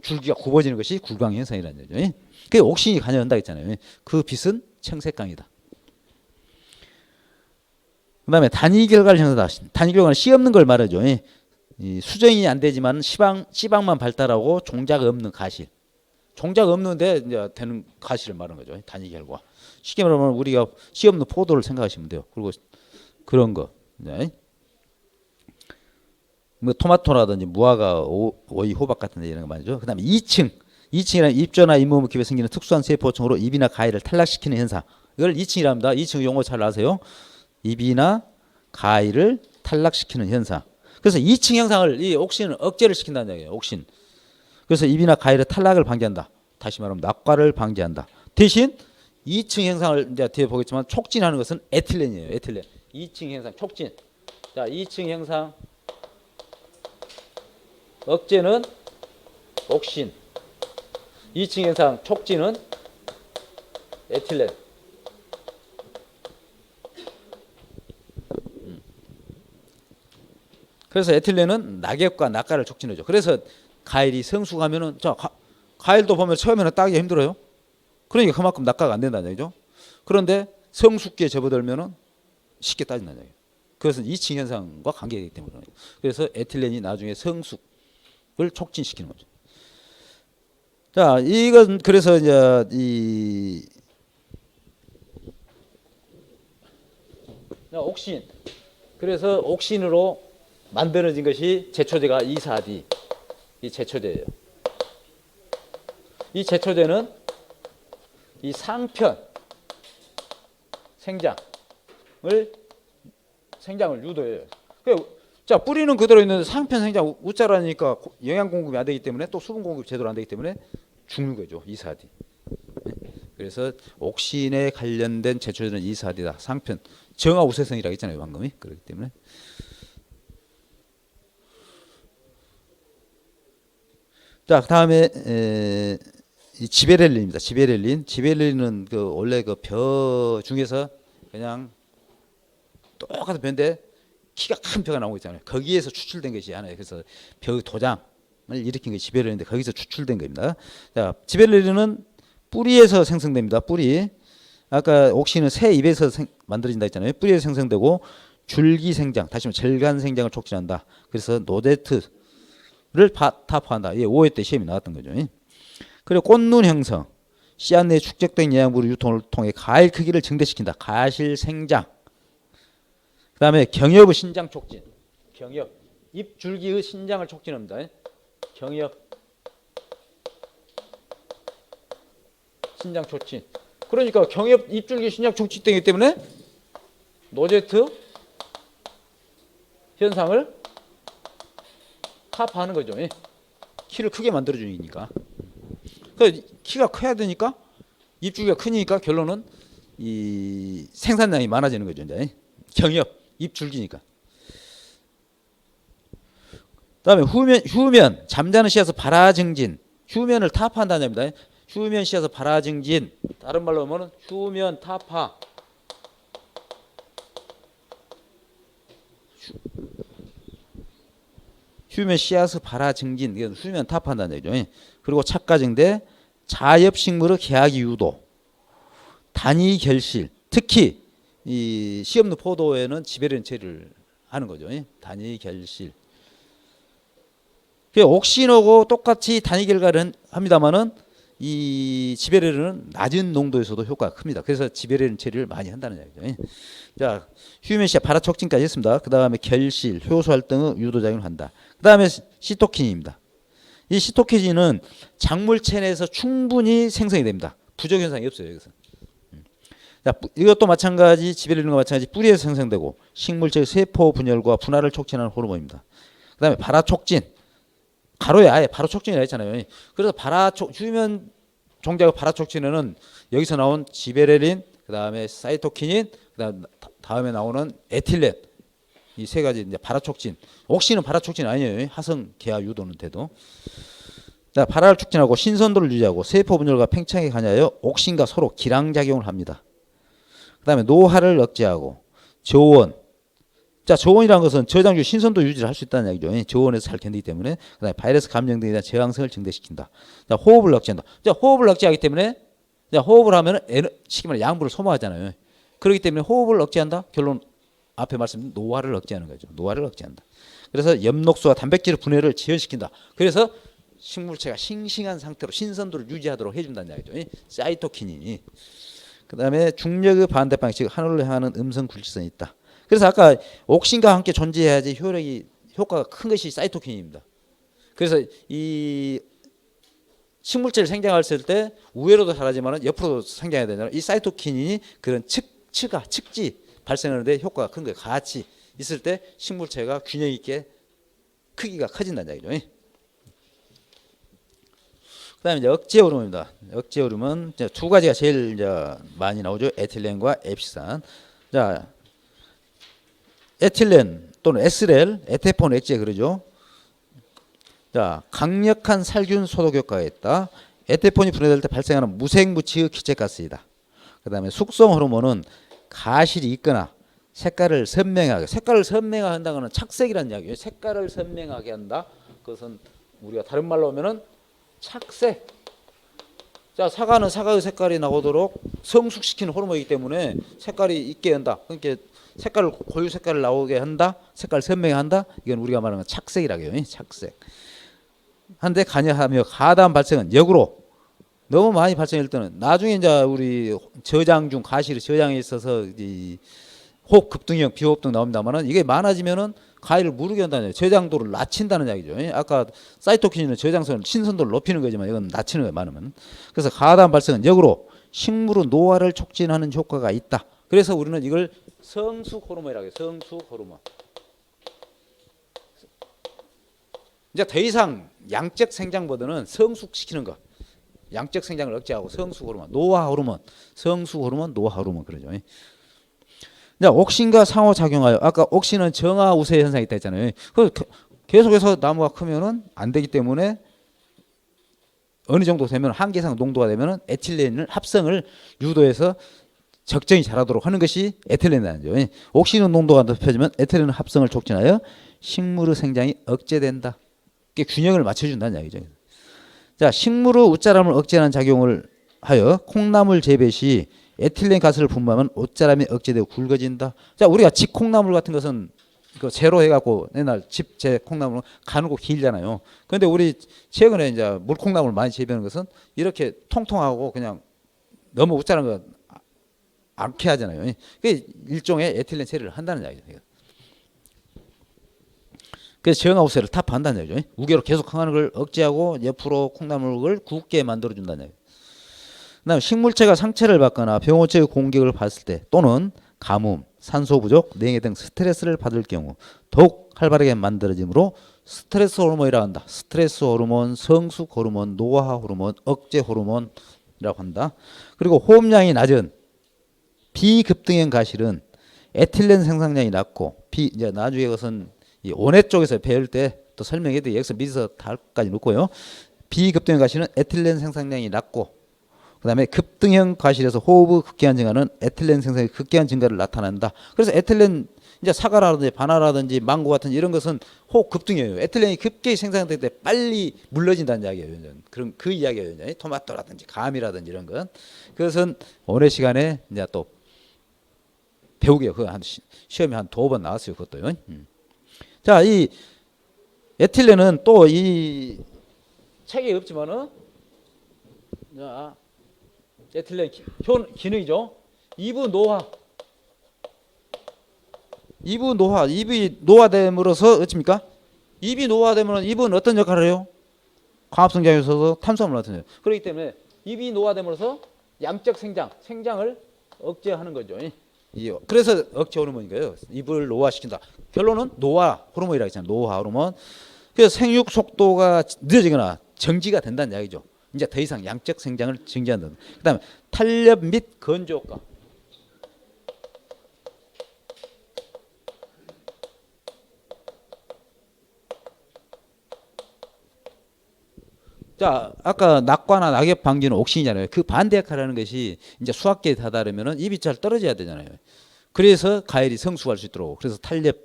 줄기가 굽어지는 것이 굴광 현상이라는 거죠. 그 옥신이 관여한다 했잖아요. 그 빛은 청색광이다. 그다음에 단위 결과를 형성한다. 단위 결과는 씨 없는 걸 말하죠. 이 수정이 안 되지만 씨방만 발달하고 종자가 없는 가실. 종자가 없는데 이제 되는 가시를 말하는 거죠. 단위 결과. 쉽게 말하면 우리가 씨 없는 포도를 생각하시면 돼요. 그리고 그런 거. 네. 뭐 토마토라든지 무화과, 오이, 호박 같은 데 이런 거 말이죠. 그다음에 2층. 2층이라는 입조나 잇몸입에 생기는 특수한 세포층으로 잎이나 가위를 탈락시키는 현상. 이걸 2층이라 합니다. 2층 용어 잘 아세요? 잎이나 가위를 탈락시키는 현상. 그래서 2층 현상을 이 옥신은 억제를 시킨다는 얘기예요. 옥신. 그래서 잎이나 가위를 탈락을 방지한다. 다시 말하면 낙과를 방지한다. 대신 2층 현상을 이제 뒤에 보겠지만 촉진하는 것은 에틸렌이에요. 에틸렌. 2층 현상 촉진. 자, 2층 현상 억제는 옥신. 2층 현상 촉진은 에틸렌. 그래서 에틸렌은 낙엽과 낙과를 촉진하죠. 그래서 가일이 성숙하면은 자 가일도 보면 처음에는 따기가 힘들어요. 그러니까 그만큼 낙과가 안 된다는 얘기죠. 그런데 성숙기에 접어들면은 쉽게 따진다는 얘기예요. 그것은 2층 현상과 관계이기 때문에 그래요. 그래서 에틸렌이 나중에 성숙을 촉진시키는 거죠. 자, 이건 그래서 이제 이 옥신. 그래서 옥신으로 만들어진 것이 제초제가 2,4-D. 이 제초제예요. 이 제초제는 이 상편 생장을 유도해요. 자, 뿌리는 그대로 있는데 상편 생장 우자라니까 영양 공급이 안 되기 때문에 또 수분 공급이 제대로 안 되기 때문에 죽는 거죠. 2,4-D. 그래서 옥신에 관련된 제초제는 2,4-D다. 상편 정화우세성이라고 했잖아요. 방금이. 그렇기 때문에 자, 그다음에 이 지베렐린입니다. 지베렐린은 그 원래 그 벼 중에서 그냥 똑같은 벼인데 키가 큰 벼가 나오고 있잖아요. 거기에서 추출된 것이 하나예요. 그래서 벼 도장을 일으킨 게 지베렐린인데 거기서 추출된 겁니다. 자, 지베렐린은 뿌리에서 생성됩니다. 뿌리. 아까 옥신은 새 잎에서 만들어진다 했잖아요. 뿌리에서 생성되고 줄기 생장, 다시 말하면 절간 생장을 촉진한다. 그래서 노데트 를 타포한다. 예, 5회 때 시험이 나왔던 거죠. 그리고 꽃눈 형성, 씨앗 내 축적된 영양분의 유통을 통해 가일 크기를 증대시킨다. 가실 생장. 그 다음에 경엽의 신장 촉진. 경엽, 잎 줄기의 신장을 촉진합니다. 경엽, 신장 촉진. 그러니까 경엽, 잎 줄기 신장 촉진되기 때문에 노제트 현상을 타파하는 거죠. 키를 크게 만들어주니까. 키가 커야 되니까 잎줄기가 크니까 결론은 이 생산량이 많아지는 거죠. 이제 경엽 잎줄기니까. 그다음에 휴면 잠자는 씨앗의 발화증진. 휴면을 타파한다는 겁니다. 휴면 씨앗의 발화증진. 다른 말로 하면 휴면 타파. 휴면 씨앗의 발화 증진, 이건 휴면 타파한다는 얘기죠. 그리고 착가증대 자엽식물의 개하기 유도, 단위 결실, 특히 이 시험용 포도에는 지베리온 처리를 하는 거죠. 단위 결실. 옥신하고 똑같이 단위 결과를 합니다만은 이 지베레르는 낮은 농도에서도 효과가 큽니다. 그래서 지베레르 처리를 많이 한다는 얘기죠. 자, 휴메시아 발화촉진까지 했습니다. 그 다음에 결실, 효소 활동의 유도작용을 한다. 그 다음에 시토킨입니다. 이 시토킨은 작물 체내에서 충분히 생성이 됩니다. 부족 현상이 없어요. 여기서. 자, 이것도 마찬가지 지베레르과 마찬가지 뿌리에서 생성되고 식물체의 세포 분열과 분할을 촉진하는 호르몬입니다. 그 다음에 발화촉진. 가로에 아예 발화촉진이라 했잖아요. 그래서 휴면 종자의 발화촉진에는 여기서 나온 지베레린, 그 다음에 사이토키닌, 다음에 나오는 에틸렌, 이 세 가지 이제 발화촉진. 옥신은 발화촉진 아니에요. 화성 개화 유도는 돼도. 자, 발화를 촉진하고 신선도를 유지하고 세포 분열과 팽창에 관여하여 옥신과 서로 기량작용을 합니다. 그 다음에 노화를 억제하고 저온. 자, 저온이라는 것은 저장주 신선도 유지를 할 수 있다는 얘기죠. 저온에서 잘 견디기 때문에. 그다음에 바이러스 감염 등에 대한 저항성을 증대시킨다. 자, 호흡을 억제한다. 자, 호흡을 억제하기 때문에 자, 호흡을 하면은 쉽게 말해 양분을 소모하잖아요. 그렇기 때문에 호흡을 억제한다. 결론 앞에 말씀드린 노화를 억제하는 거죠. 노화를 억제한다. 그래서 엽록소와 단백질 분해를 지연시킨다. 그래서 식물체가 싱싱한 상태로 신선도를 유지하도록 해준다는 얘기죠. 사이토키닌이. 그다음에 중력의 반대 방식, 하늘을 향하는 음성 굴지선이 있다. 그래서 아까 옥신과 함께 존재해야지 효과가 큰 것이 사이토킨입니다. 그래서 이 식물체를 생장했을 때 우회로도 잘하지만 옆으로도 생장해야 되잖아요. 이 사이토킨이 그런 측지 발생하는데 효과가 큰 거예요. 같이 있을 때 식물체가 균형 있게 크기가 커진다는 얘기죠. 그다음에 이제 억제 호르몬입니다. 억제 호르몬 두 가지가 제일 이제 많이 나오죠. 에틸렌과 앱시산. 자, 에틸렌 또는 에스렐, 에테폰 액제 그러죠. 자, 강력한 살균 소독 효과가 있다. 에테폰이 분해될 때 발생하는 무색무취의 기체가스이다. 그 다음에 숙성 호르몬은 가실이 있거나 색깔을 선명하게, 색깔을 선명하게 한다는 것은 착색이라는 이야기예요. 색깔을 선명하게 한다. 그것은 우리가 다른 말로 하면은 착색. 자, 사과는 사과의 색깔이 나오도록 성숙시키는 호르몬이기 때문에 색깔이 있게 한다. 그러니까 색깔을 고유 색깔을 나오게 한다. 색깔 선명하게 한다. 이건 우리가 말하는 착색이라고 해요. 착색. 한데 관여하며 가다한 발생은 역으로 너무 많이 발생할 때는 나중에 이제 우리 저장 중 가실이 저장에 있어서 이 호흡 급등형 비호흡 등 나옵니다만은 이게 많아지면은 가위를 무르게 한다는 저장도를 낮춘다는 이야기죠. 아까 사이토킨은 저장성 신선도를 높이는 거지만 이건 낮추는 거예요. 많으면. 그래서 가다한 발생은 역으로 식물의 노화를 촉진하는 효과가 있다. 그래서 우리는 이걸 성숙 호르몬이라고 해요. 성숙 호르몬. 이제 더 이상 양적 생장보다는 성숙시키는 거. 양적 생장을 억제하고 성숙 호르몬, 노화 호르몬, 성숙 호르몬, 노화 호르몬 그러죠. 자, 옥신과 상호작용하여 아까 옥신은 정화 우세 현상이 있다 했잖아요. 그 계속해서 나무가 크면은 안 되기 때문에 어느 정도 되면 한계 이상 농도가 되면은 에틸렌을 합성을 유도해서 적정히 자라도록 하는 것이 에틸렌이라는 거죠. 옥신은 농도가 높여지면 에틸렌 합성을 촉진하여 식물의 생장이 억제된다. 이게 균형을 맞춰준다는 이야기죠. 자, 식물의 웃자람을 억제하는 작용을 하여 콩나물 재배 시 에틸렌 가스를 분무하면 옷자람이 억제되고 굵어진다. 자, 우리가 집콩나물 같은 것은 그 재로 해갖고 옛날 집재 콩나물은 가늘고 길잖아요. 그런데 우리 최근에 이제 물콩나물 많이 재배하는 것은 이렇게 통통하고 그냥 너무 웃자란 거 않게 하잖아요. 그게 일종의 에틸렌 처리를 한다는 이야기죠. 그래서 정화우세를 타파한다는 얘기죠. 우계로 계속 항하는 걸 억제하고 옆으로 콩나물을 굵게 만들어준다는 얘기죠. 그다음 식물체가 상처를 받거나 병원체의 공격을 받을 때 또는 가뭄, 산소 부족, 냉해 등 스트레스를 받을 경우 더욱 활발하게 만들어지므로 스트레스 호르몬이라고 한다. 스트레스 호르몬, 성숙 호르몬, 노화 호르몬, 억제 호르몬이라고 한다. 그리고 호흡량이 낮은 비급등형 가실은 에틸렌 생산량이 낮고 이제 나중에 그것은 이 온해 쪽에서 배울 때 또 설명해도 여기서 미리서 다까지 놓고요. 비급등형 가실은 에틸렌 생산량이 낮고 그다음에 급등형 가실에서 호흡의 극기한 증가는 에틸렌 생산의 극기한 증가를 나타낸다. 그래서 에틸렌 이제 사과라든지 바나나라든지 망고 같은 이런 것은 호급등이에요. 에틸렌이 급격히 생산될 때 빨리 물러진다는 이야기예요. 그런 그 이야기예요. 토마토라든지 감이라든지 이런 건. 그것은 오늘 시간에 이제 또 배우게요. 그 한 시험에 한 2번 나왔어요. 그것도요. 자, 이 에틸렌은 또 이 책에 없지만은 자, 에틸렌 기능이죠. 입이 노화됨으로써 어찌입니까? 입이 노화되면 입은 어떤 역할을 해요? 광합성장에 있어서 탄수화물 같은 요. 그렇기 때문에 입이 노화됨으로써 양적 생장을 억제하는 거죠. 그래서 억제 호르몬인 거예요. 입을 노화시킨다. 결론은 노화 호르몬이라고 했잖아요. 노화 호르몬. 그래서 생육 속도가 늦어지거나 정지가 된다는 이야기죠. 이제 더 이상 양적 생장을 정지한다. 그다음에 탄력 및 건조 효과. 자, 아까 낙과나 낙엽 방지는 옥신이잖아요. 그 반대 역할을 하는 것이 이제 수학계에 다다르면은 입이 잘 떨어져야 되잖아요. 그래서 가열이 성숙할 수 있도록 그래서 탄력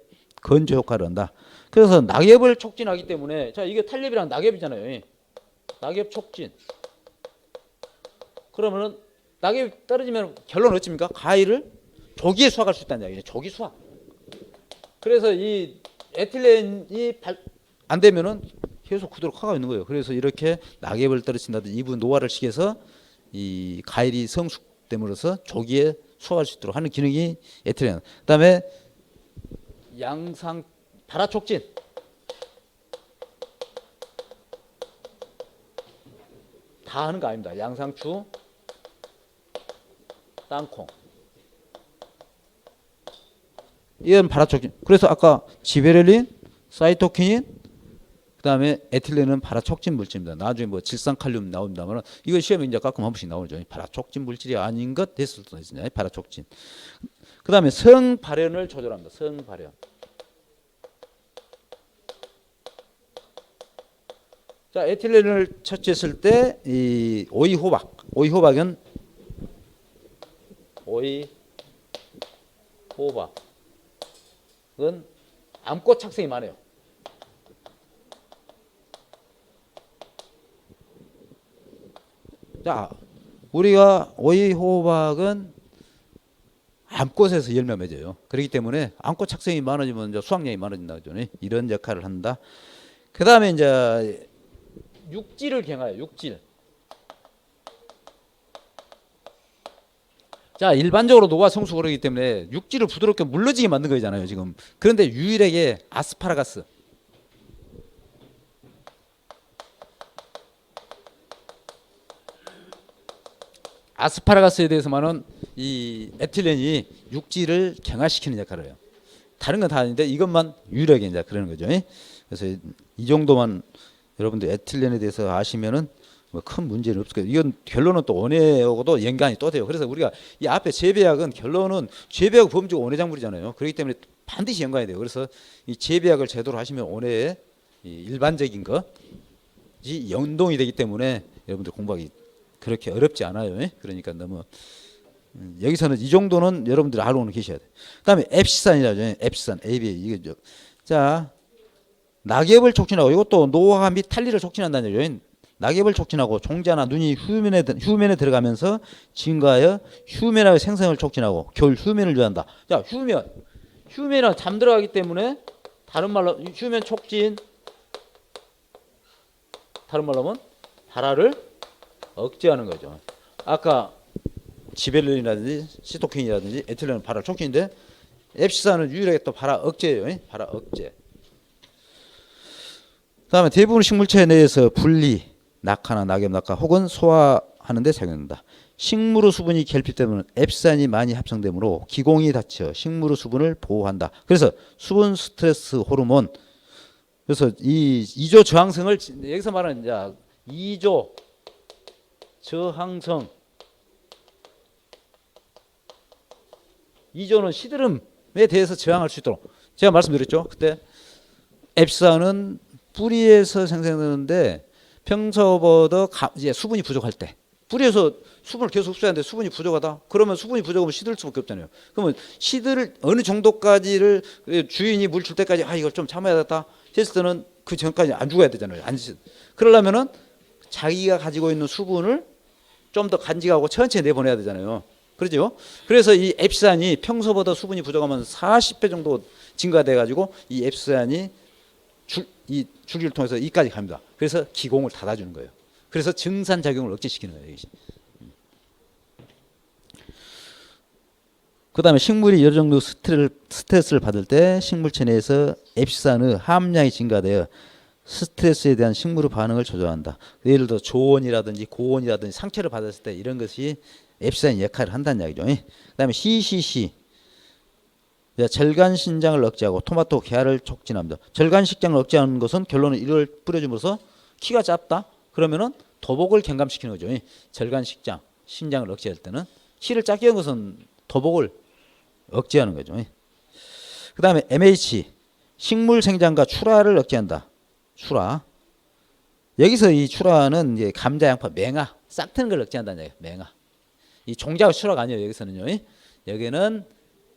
건조 효과를 한다. 그래서 낙엽을 촉진하기 때문에 자, 이게 탄력이랑 낙엽이잖아요. 낙엽 촉진. 그러면은 낙엽이 떨어지면 결론은 어찌입니까? 가열을 조기에 수확할 수 있다는 이야기죠. 조기 수확. 그래서 이 에틸렌이 안 되면은 계속 그대로 커가 있는 거예요. 그래서 이렇게 낙엽을 떨어진다든지 입은 노화를 시켜서 이 가열이 성숙됨으로써 조기에 수확할 수 있도록 하는 기능이 에틸렌. 그다음에 양상 발화 촉진. 다 하는 거 아닙니다. 양상추, 땅콩. 이런 발화 촉진. 그래서 아까 지베렐린, 사이토키닌 그다음에 에틸렌은 발화 촉진 물질입니다. 나중에 뭐 질산칼륨 나옵니다만 이거 시험에 이제 가끔 한 번씩 나오죠. 발화 촉진 물질이 아닌 것 됐을 수도 있습니다. 발화 촉진. 그다음에 성발현을 조절합니다. 성발현. 자, 에틸렌을 채취했을 때 이 오이호박은 암꽃 착색이 많아요. 자, 우리가 오이호박은 암꽃에서 열매 맺어요. 그렇기 때문에 암꽃 착색이 많아지면 이제 수확량이 많아진다. 이런 역할을 한다. 그 다음에 이제 육질을 경하여 육질. 자, 일반적으로 노화 성숙 그러기 때문에 육질을 부드럽게 물러지게 만든 거잖아요, 지금. 그런데 유일하게 아스파라가스에 대해서만은 이 에틸렌이 육질을 경화시키는 역할을 해요. 다른 건 다 아닌데 이것만 유일하게 이제 그러는 거죠. 그래서 이 정도만 여러분들 에틸렌에 대해서 아시면은 뭐 큰 문제는 없을 거예요. 이건 결론은 또 원해하고도 연관이 또 돼요. 그래서 우리가 이 앞에 재배약은 결론은 재배약 범주가 원해작물이잖아요. 그렇기 때문에 반드시 연관이 돼요. 그래서 이 재배약을 제대로 하시면 원해의 일반적인 것이 연동이 되기 때문에 여러분들 공부하기 그렇게 어렵지 않아요. 그러니까 너무 여기서는 이 정도는 여러분들 알고는 계셔야 돼요. 그다음에 앱시산이라죠. 앱시산, ABA 이거죠. 자, 낙엽을 촉진하고 이것도 노화 및 탄리를 촉진한다는 얘기죠. 낙엽을 촉진하고 종자나 눈이 휴면에 들어가면서 증가하여 휴면의 생성을 촉진하고 겨울 휴면을 유도한다. 자, 휴면은 잠들어가기 때문에 다른 말로 휴면 촉진, 다른 말로 하면 발화를 억제하는 거죠. 아까 지베렐린이라든지 시토킨이라든지 에틸렌은 발화 촉진인데 앱시산은 유일하게 또 발화 억제예요. 발화 억제. 그다음에 대부분 식물체 내에서 분리, 낙하나 낙엽 낙하 혹은 소화하는 데 사용된다. 식물의 수분이 결핍되면 앱시산이 많이 합성되므로 기공이 닫혀 식물의 수분을 보호한다. 그래서 수분 스트레스 호르몬. 그래서 이 이조 저항성을 여기서 말하는 이제 이조 저항성. 이조는 시드름에 대해서 저항할 수 있도록 제가 말씀드렸죠. 그때 앱시산은 뿌리에서 생성되는데 평소보다 이제 수분이 부족할 때 뿌리에서 수분을 계속 흡수하는데 수분이 부족하다. 그러면 수분이 부족하면 시들 수밖에 없잖아요. 그러면 시들을 어느 정도까지를 주인이 물 줄 때까지 이걸 좀 참아야겠다 했을 때는 그 전까지 안 죽어야 되잖아요. 안 그러려면은 자기가 가지고 있는 수분을 좀 더 간직하고 천천히 내보내야 되잖아요. 그렇죠? 그래서 이 엡산이 평소보다 수분이 부족하면 40배 정도 증가돼 가지고 이 엡산이 이 줄기를 통해서 이까지 갑니다. 그래서 기공을 닫아주는 거예요. 그래서 증산 작용을 억제시키는 거예요. 그 다음에 식물이 여러 정도 스트레스를 받을 때 식물체 내에서 엡산의 함량이 증가되어 스트레스에 대한 식물의 반응을 조절한다. 예를 들어 조온이라든지 고온이라든지 상처를 받았을 때 이런 것이 엡산이 역할을 한다는 이야기죠. 그 다음에 CCC 절간 신장을 억제하고 토마토 개화를 촉진합니다. 절간 신장을 억제하는 것은 결론은 이를 뿌려줌으로써 키가 짧다. 그러면은 도복을 경감시키는 거죠. 절간 신장을 억제할 때는 키를 작게 한 것은 도복을 억제하는 거죠. 그 다음에 MH 식물 생장과 출하를 억제한다. 출하. 여기서 이 출하는 이제 감자, 양파, 맹아 싹 트는 걸 억제한다는 얘기예요. 맹아. 이 종자가 출하가 아니에요. 여기서는요. 여기는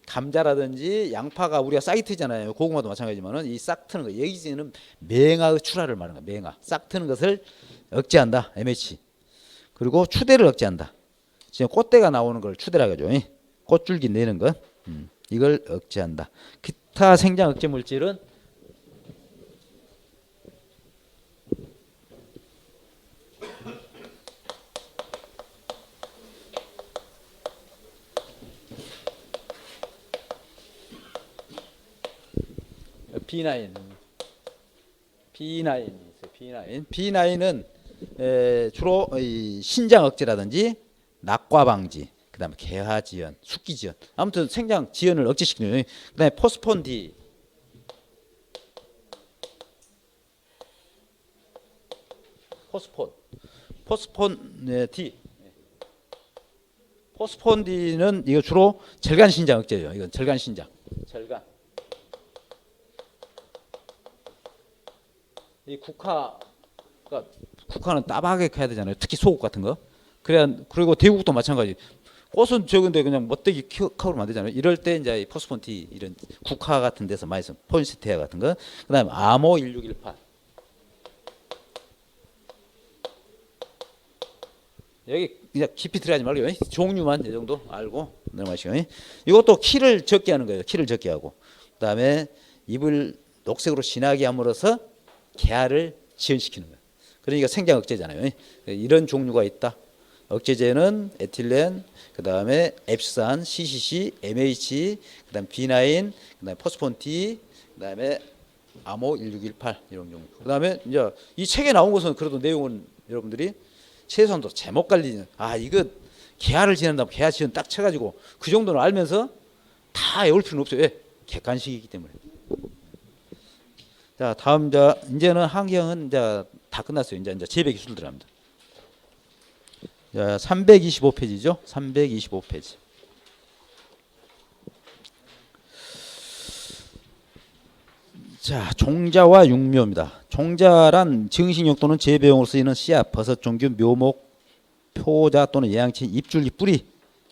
감자라든지 양파가 우리가 싹이 트잖아요. 고구마도 마찬가지지만은 이 싹 트는 거 여기서는 맹아의 출하를 말하는 거예요. 맹아 싹 트는 것을 억제한다. MH. 그리고 추대를 억제한다. 지금 꽃대가 나오는 걸 추대라고 하죠. 꽃줄기 내는 것. 이걸 억제한다. 기타 생장 억제 물질은 B9. B9 있어요. B9은 주로 이 신장 억제라든지 낙과 방지, 그다음에 개화 지연, 숙기 지연, 아무튼 생장 지연을 억제시키는 거예요. 그다음에 포스폰 D, 포스폰 D, 포스폰 D는 이거 주로 절간 신장 억제예요. 이건 절간 신장, 절간. 이 국화는 따박하게 해야 되잖아요. 특히 소국 같은 거. 그래야 그리고 대국도 마찬가지. 꽃은 적은데 그냥 멋대기 컵으로 만들잖아요. 이럴 때 이제 포스폰티 이런 국화 같은 데서 많이 써. 포인세티아 같은 거. 그다음에 아모 1618. 여기 그냥 깊이 들어가지 말고요. 종류만 이 정도 알고 넘어가시고. 이것도 키를 적게 하는 거예요. 키를 적게 하고. 그다음에 잎을 녹색으로 진하게 함으로써 개화를 지연시키는 거예요. 그러니까 생장 억제잖아요. 이런 종류가 있다. 억제제는 에틸렌, 그 다음에 엡산, CCC, MH, 그 다음에 B9, 그 다음에 포스폰T, 그 다음에 아모 1618 이런 종류. 그 다음에 이제 이 책에 나온 것은 그래도 내용은 여러분들이 최소한도 제목 관리는 이거 개화를 지낸다면 개화 지연 딱 쳐가지고 그 정도는 알면서 다 외울 필요는 없어요. 왜? 객관식이기 때문에. 자, 다음 이제는 환경은 이제 다 끝났어요. 이제 재배 기술 들어갑니다. 자, 325페이지죠. 325페이지. 자, 종자와 육묘입니다. 종자란 증식용 또는 재배용으로 쓰이는 씨앗, 버섯, 종균, 묘목, 표자 또는 예양치, 잎줄기, 뿌리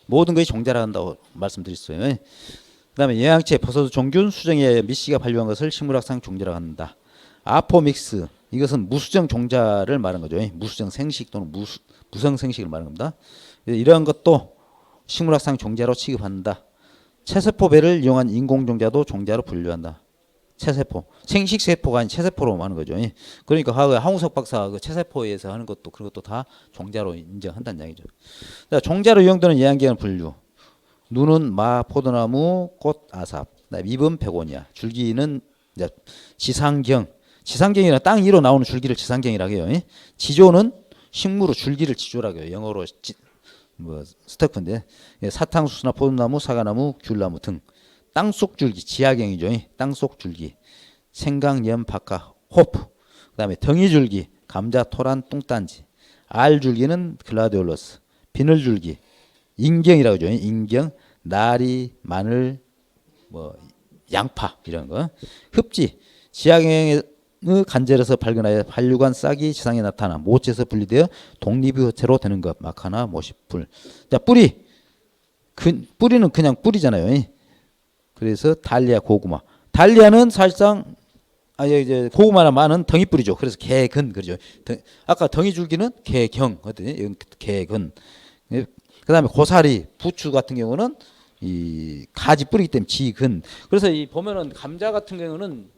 모든 것이 종자라 한다고 말씀드렸어요. 그 다음에 영양체, 버섯, 종균, 수정에 의해 미씨가 발효한 것을 식물학상 종자라고 한다. 아포믹스, 이것은 무수정 종자를 말하는 거죠. 무수정 생식 또는 무성 생식을 말하는 겁니다. 이러한 것도 식물학상 종자로 취급한다. 체세포배를 이용한 인공종자도 종자로 분류한다. 체세포, 생식세포가 아닌 체세포로 말하는 거죠. 그러니까 황우석 박사가 그 체세포에서 하는 것도 그런 것도 다 종자로 인정한다는 이야기죠. 종자로 이용되는 예양계는 분류. 눈은 마, 포도나무, 꽃, 아삽, 잎은 베고니아, 줄기는 이제 지상경이나 땅 위로 나오는 줄기를 지상경이라고 해요. 지조는 식물의 줄기를 지조라고 해요. 영어로 스태프인데 사탕수수나 포도나무, 사과나무, 귤나무 등 땅속 줄기, 지하경이죠. 땅속 줄기, 생강, 염, 박하, 호프. 그다음에 덩이 줄기, 감자, 토란, 뚱딴지. 알 줄기는 글라디올러스, 비늘 줄기. 인경이라고 하죠. 인경, 나리, 마늘, 양파 이런 거. 흡지, 지하경에 간절에서 발견하여 반류관 싹이 지상에 나타나 모체에서 분리되어 독립유체로 되는 것. 마카나 모시풀. 자, 뿌리. 뿌리는 그냥 뿌리잖아요. 그래서 달리아 고구마. 달리아는 사실상 이제 고구마나 마는 덩이 뿌리죠. 그래서 개근 그러죠. 아까 덩이 줄기는 개경 어디 개근. 그다음에 고사리, 부추 같은 경우는 이 가지 뿌리기 때문에 지근. 그래서 이 보면은 감자 같은 경우는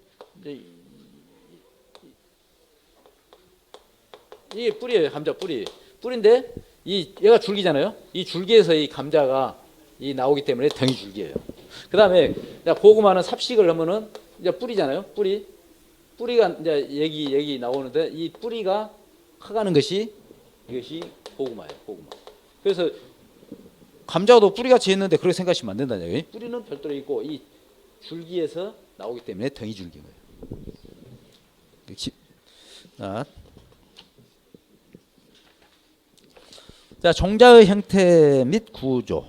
이게 뿌리예요. 감자 뿌리. 뿌리인데 이 얘가 줄기잖아요. 이 줄기에서 이 감자가 이 나오기 때문에 덩이 줄기예요. 그다음에 고구마는 삽식을 하면은 이제 뿌리잖아요. 뿌리가 이제 얘기 나오는데 이 뿌리가 커가는 것이 이것이 고구마예요. 고구마. 그래서 감자도 뿌리같이 있는데 그렇게 생각하시면 안 된다는 얘기예요. 뿌리는 별도로 있고 이 줄기에서 나오기 때문에 덩이 줄기인 거예요. 자, 종자의 형태 및 구조.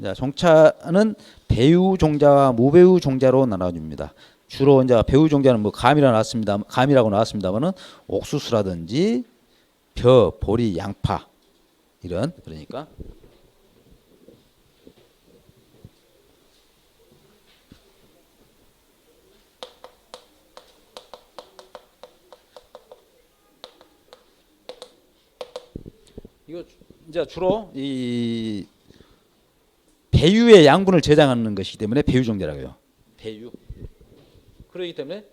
자, 종자는 배유 종자와 무배유 종자로 나눠집니다. 주로 이제 배유 종자는 뭐 감이라고 나왔습니다만은 옥수수라든지 벼, 보리, 양파 이런 그러니까. 이거 이제 주로 이 배유의 양분을 저장하는 것이기 때문에 배유 종자라고 해요. 배유. 그렇기 때문에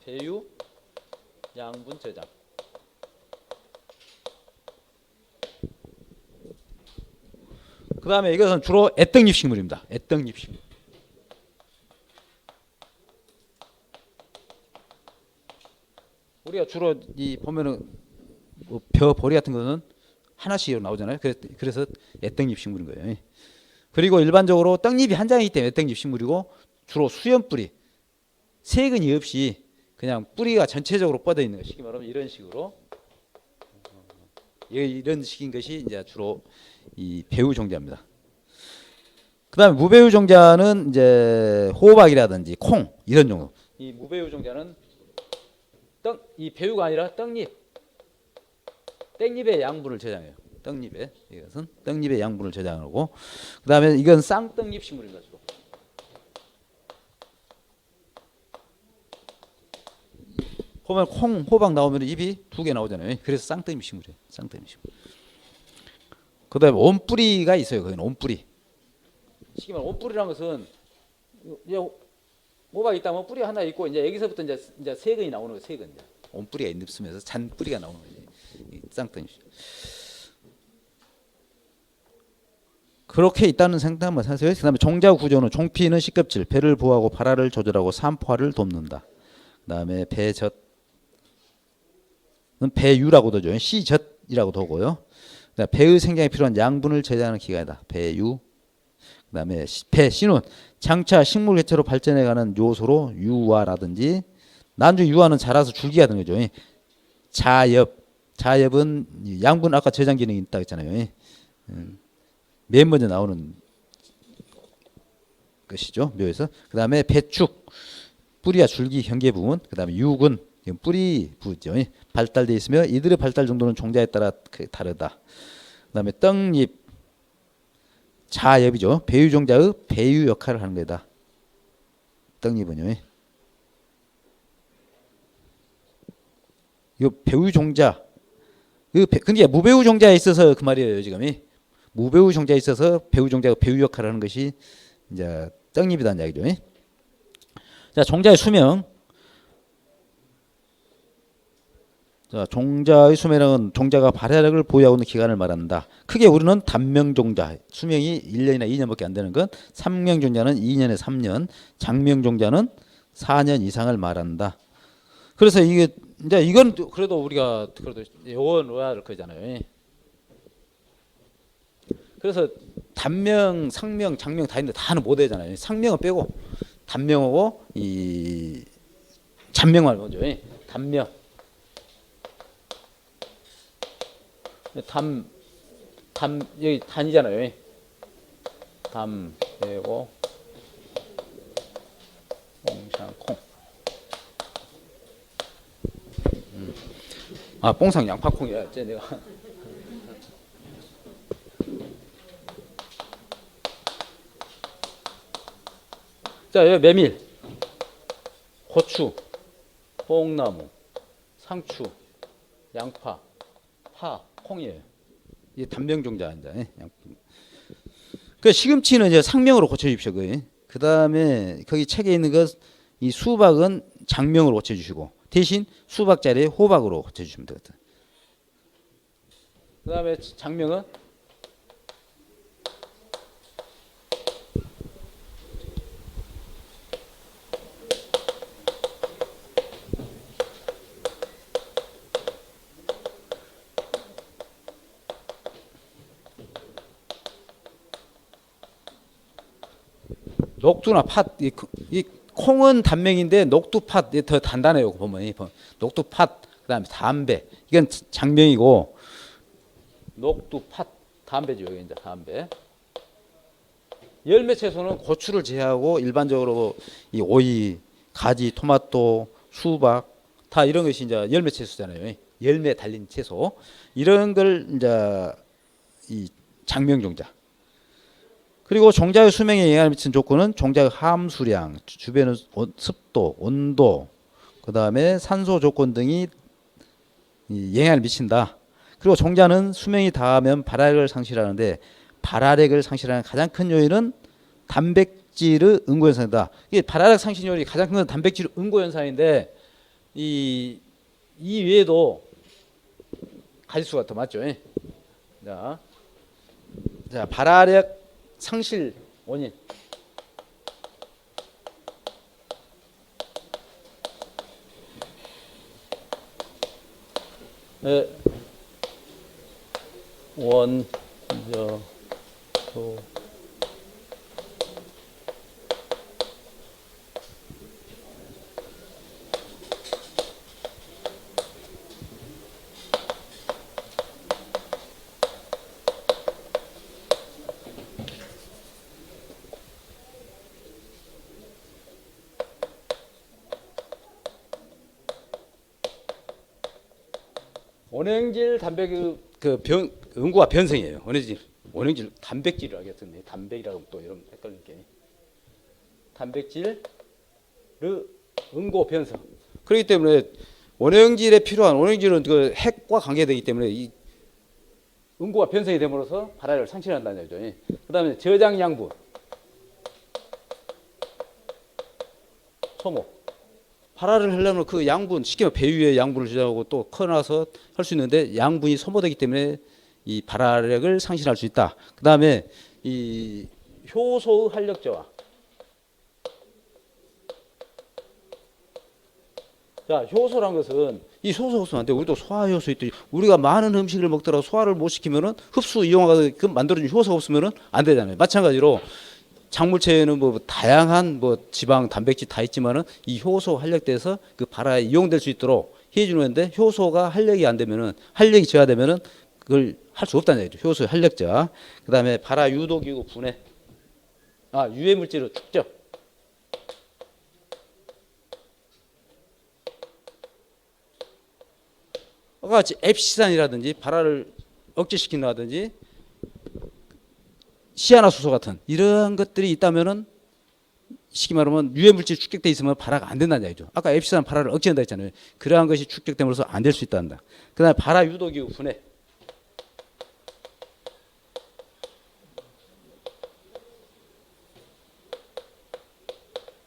배유 양분 저장. 그 다음에 이것은 주로 애떡잎 식물입니다. 애떡잎 식물. 우리가 주로 이 보면은 뭐 벼, 보리 같은 거는 하나씩 나오잖아요. 그래서 애떡잎 식물인 거예요. 그리고 일반적으로 떡잎이 한 장이기 때문에 애떡잎 식물이고 주로 수염뿌리, 세근이 없이 그냥 뿌리가 전체적으로 뻗어 있는 것. 쉽게 말하면 이런 식으로 이런 식인 것이 이제 주로 이 배유 종자입니다. 그다음에 무배유 종자는 이제 호박이라든지 콩 이런 종류. 이 무배유 종자는 이 배유가 아니라 떡잎의 양분을 저장해요. 이것은 떡잎의 양분을 저장하고, 그다음에 이건 쌍떡잎 식물입니다. 주로. 보면 콩, 호박 나오면 잎이 2개 나오잖아요. 그래서 쌍떡잎 식물이에요. 쌍떡잎 식물. 그다음에 온뿌리가 있어요. 거기는 온뿌리. 쉽게 말하면 온뿌리라는 것은 호박 있다면 뿌리 하나 있고 이제 여기서부터 이제 세근이 나오는 거예요. 세근. 온뿌리가 있으면서 잔뿌리가 나오는 거예요. 쌍떡잎. 그렇게 있다는 생각 한번 하세요. 그다음에 종자 구조는 종피는 C껍질, 배를 보호하고 발화를 조절하고 산포화를 돕는다. 그다음에 배젖은 배유라고도 하죠. C젖이라고도 하고요. 그다음에 배의 생장에 필요한 양분을 저장하는 기관이다. 배유. 그다음에 배 C는 장차 식물 개체로 발전해가는 요소로 유화라든지 난중 유화는 자라서 줄기가 되는 거죠. 자엽은 양분 아까 저장 기능이 있다고 했잖아요. 맨 먼저 나오는 것이죠. 묘에서. 그 다음에 배축, 뿌리와 줄기 경계 부분. 그 다음에 유근, 뿌리 부죠. 발달되어 있으며 이들의 발달 정도는 종자에 따라 다르다. 그 다음에 떡잎, 자엽이죠. 배유 종자의 배유 역할을 하는 거다. 떡잎은요. 이 배유 종자, 근데 무배유 종자에 있어서 그 말이에요. 지금 무배유 종자에 있어서 배유 종자가 배유 역할을 하는 것이 이제 떡잎이라는 이야기죠. 자, 종자의 수명. 자, 종자의 수명은 종자가 발화력을 보유하고 있는 기간을 말한다. 크게 우리는 단명 종자, 수명이 1년이나 2년밖에 안 되는 건, 삼명 종자는 2년에 3년, 장명 종자는 4년 이상을 말한다. 그래서 이게 이제 이건 그래도 우리가 그래도 요건 놓아야 할 거잖아요. 그래서 단명, 상명, 장명 다 있는데 다는 못 외잖아요. 상명은 빼고 단명하고 이 잔명만 먼저. 단명. 여기 단이잖아요. 담 빼고 콩. 아, 뽕상 양파콩이야. 쟤 내가. 자, 여기 메밀, 고추, 뽕나무, 상추, 양파, 파, 콩이에요. 이게 단명종자입니다. 그 시금치는 이제 상명으로 고쳐주십시오. 그 다음에 거기 책에 있는 것, 이 수박은 장명으로 고쳐주시고 대신 수박 자리에 호박으로 고쳐주시면 되거든. 그 다음에 장명은 녹두나 팥. 이 콩은 단명인데 녹두 팥 더 단단해요. 보면 녹두 팥, 그다음에 담배. 이건 장명이고 녹두 팥, 담배죠. 여기 이제 담배. 열매 채소는 고추를 제외하고 일반적으로 이 오이, 가지, 토마토, 수박 다 이런 것이 이제 열매 채소잖아요. 열매 달린 채소. 이런 걸 이제 이 장명 종자. 그리고 종자의 수명에 영향을 미치는 조건은 종자의 함수량, 주변의 습도, 온도, 그 다음에 산소 조건 등이 영향을 미친다. 그리고 종자는 수명이 다하면 발화력을 상실하는데 발화력을 상실하는 가장 큰 요인은 단백질의 응고현상이다. 이게 발화력 상실 요인이 가장 큰 건 단백질 응고현상인데 이 외에도 가지수가 더 많죠. 자, 발화력 상실 원인. 원저 소 원행질 단백질 응고와 변성이에요. 원행질 단백질이라고 했던데 단백이라고 또 이런 헷갈릴 게 단백질 응고 변성. 그렇기 때문에 원행질에 필요한 원행질은 그 핵과 관계되기 때문에 이 응고가 변성이 됨으로써 발화력을 상실한다는 얘기죠. 그다음에 저장 양분 소모. 발화를 하려면 그 양분, 쉽게 말해 배 위에 양분을 저장하고 또 커나서 할 수 있는데 양분이 소모되기 때문에 이 발화력을 상실할 수 있다. 그 다음에 이 효소의 활력저하. 자, 효소란 것은 이 효소 없으면 안 돼. 우리도 소화효소 있듯이 우리가 많은 음식을 먹더라도 소화를 못 시키면은 흡수 이용하가 그 만들어진 효소가 없으면은 안 되잖아요. 마찬가지로 작물체에는 뭐 다양한 뭐 지방, 단백질 다 있지만은 이 효소 활력돼서 그 발화에 이용될 수 있도록 해주는데 효소가 활력이 안 되면은 활력이 저하되면은 그걸 할 수 없다는 얘기죠. 효소 활력자. 그다음에 발화 유도기구 분해. 유해 물질의 축적. 아까 같이 앱시산이라든지 발화를 억제시킨다든지 시아나수소 같은 이런 것들이 있다면은 쉽게 말하면 유해 물질 축적돼 있으면 발화가 안 된다는 얘기죠. 아까 앱시산 발화를 억제한다 했잖아요. 그러한 것이 축적됨으로써 안 될 수 있단다. 그다음에 발화 유도기구 분해.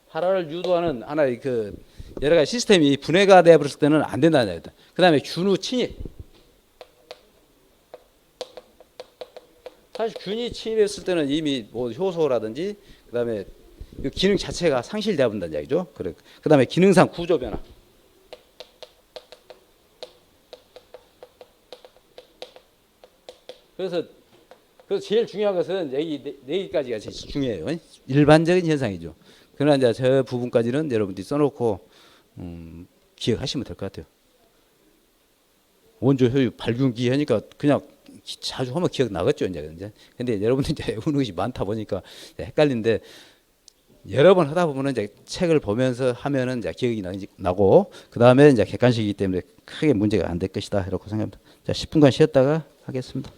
발화를 유도하는 하나의 그 여러 가지 시스템이 분해가 되어 버렸을 때는 안 된다는 얘기다. 그다음에 균의 침입. 사실 균이 침입했을 때는 이미 뭐 효소라든지 그다음에 기능 자체가 상실되어 본다는 얘기죠. 그다음에 기능상 구조 변화. 그래서 제일 중요한 것은 여기 네 가지가 제일 중요해요. 일반적인 현상이죠. 그러나 이제 저 부분까지는 여러분들이 써놓고 기억하시면 될 것 같아요. 원조 효율 발균기 하니까 그냥 자주 하면 기억 나겠죠 이제. 근데 여러분들 이제 외우는 것이 많다 보니까 헷갈린데 여러 번 하다 보면은 이제 책을 보면서 하면은 이제 기억이 나고 그 다음에 이제 객관식이기 때문에 크게 문제가 안 될 것이다 이렇게 생각합니다. 자, 10분간 쉬었다가 하겠습니다.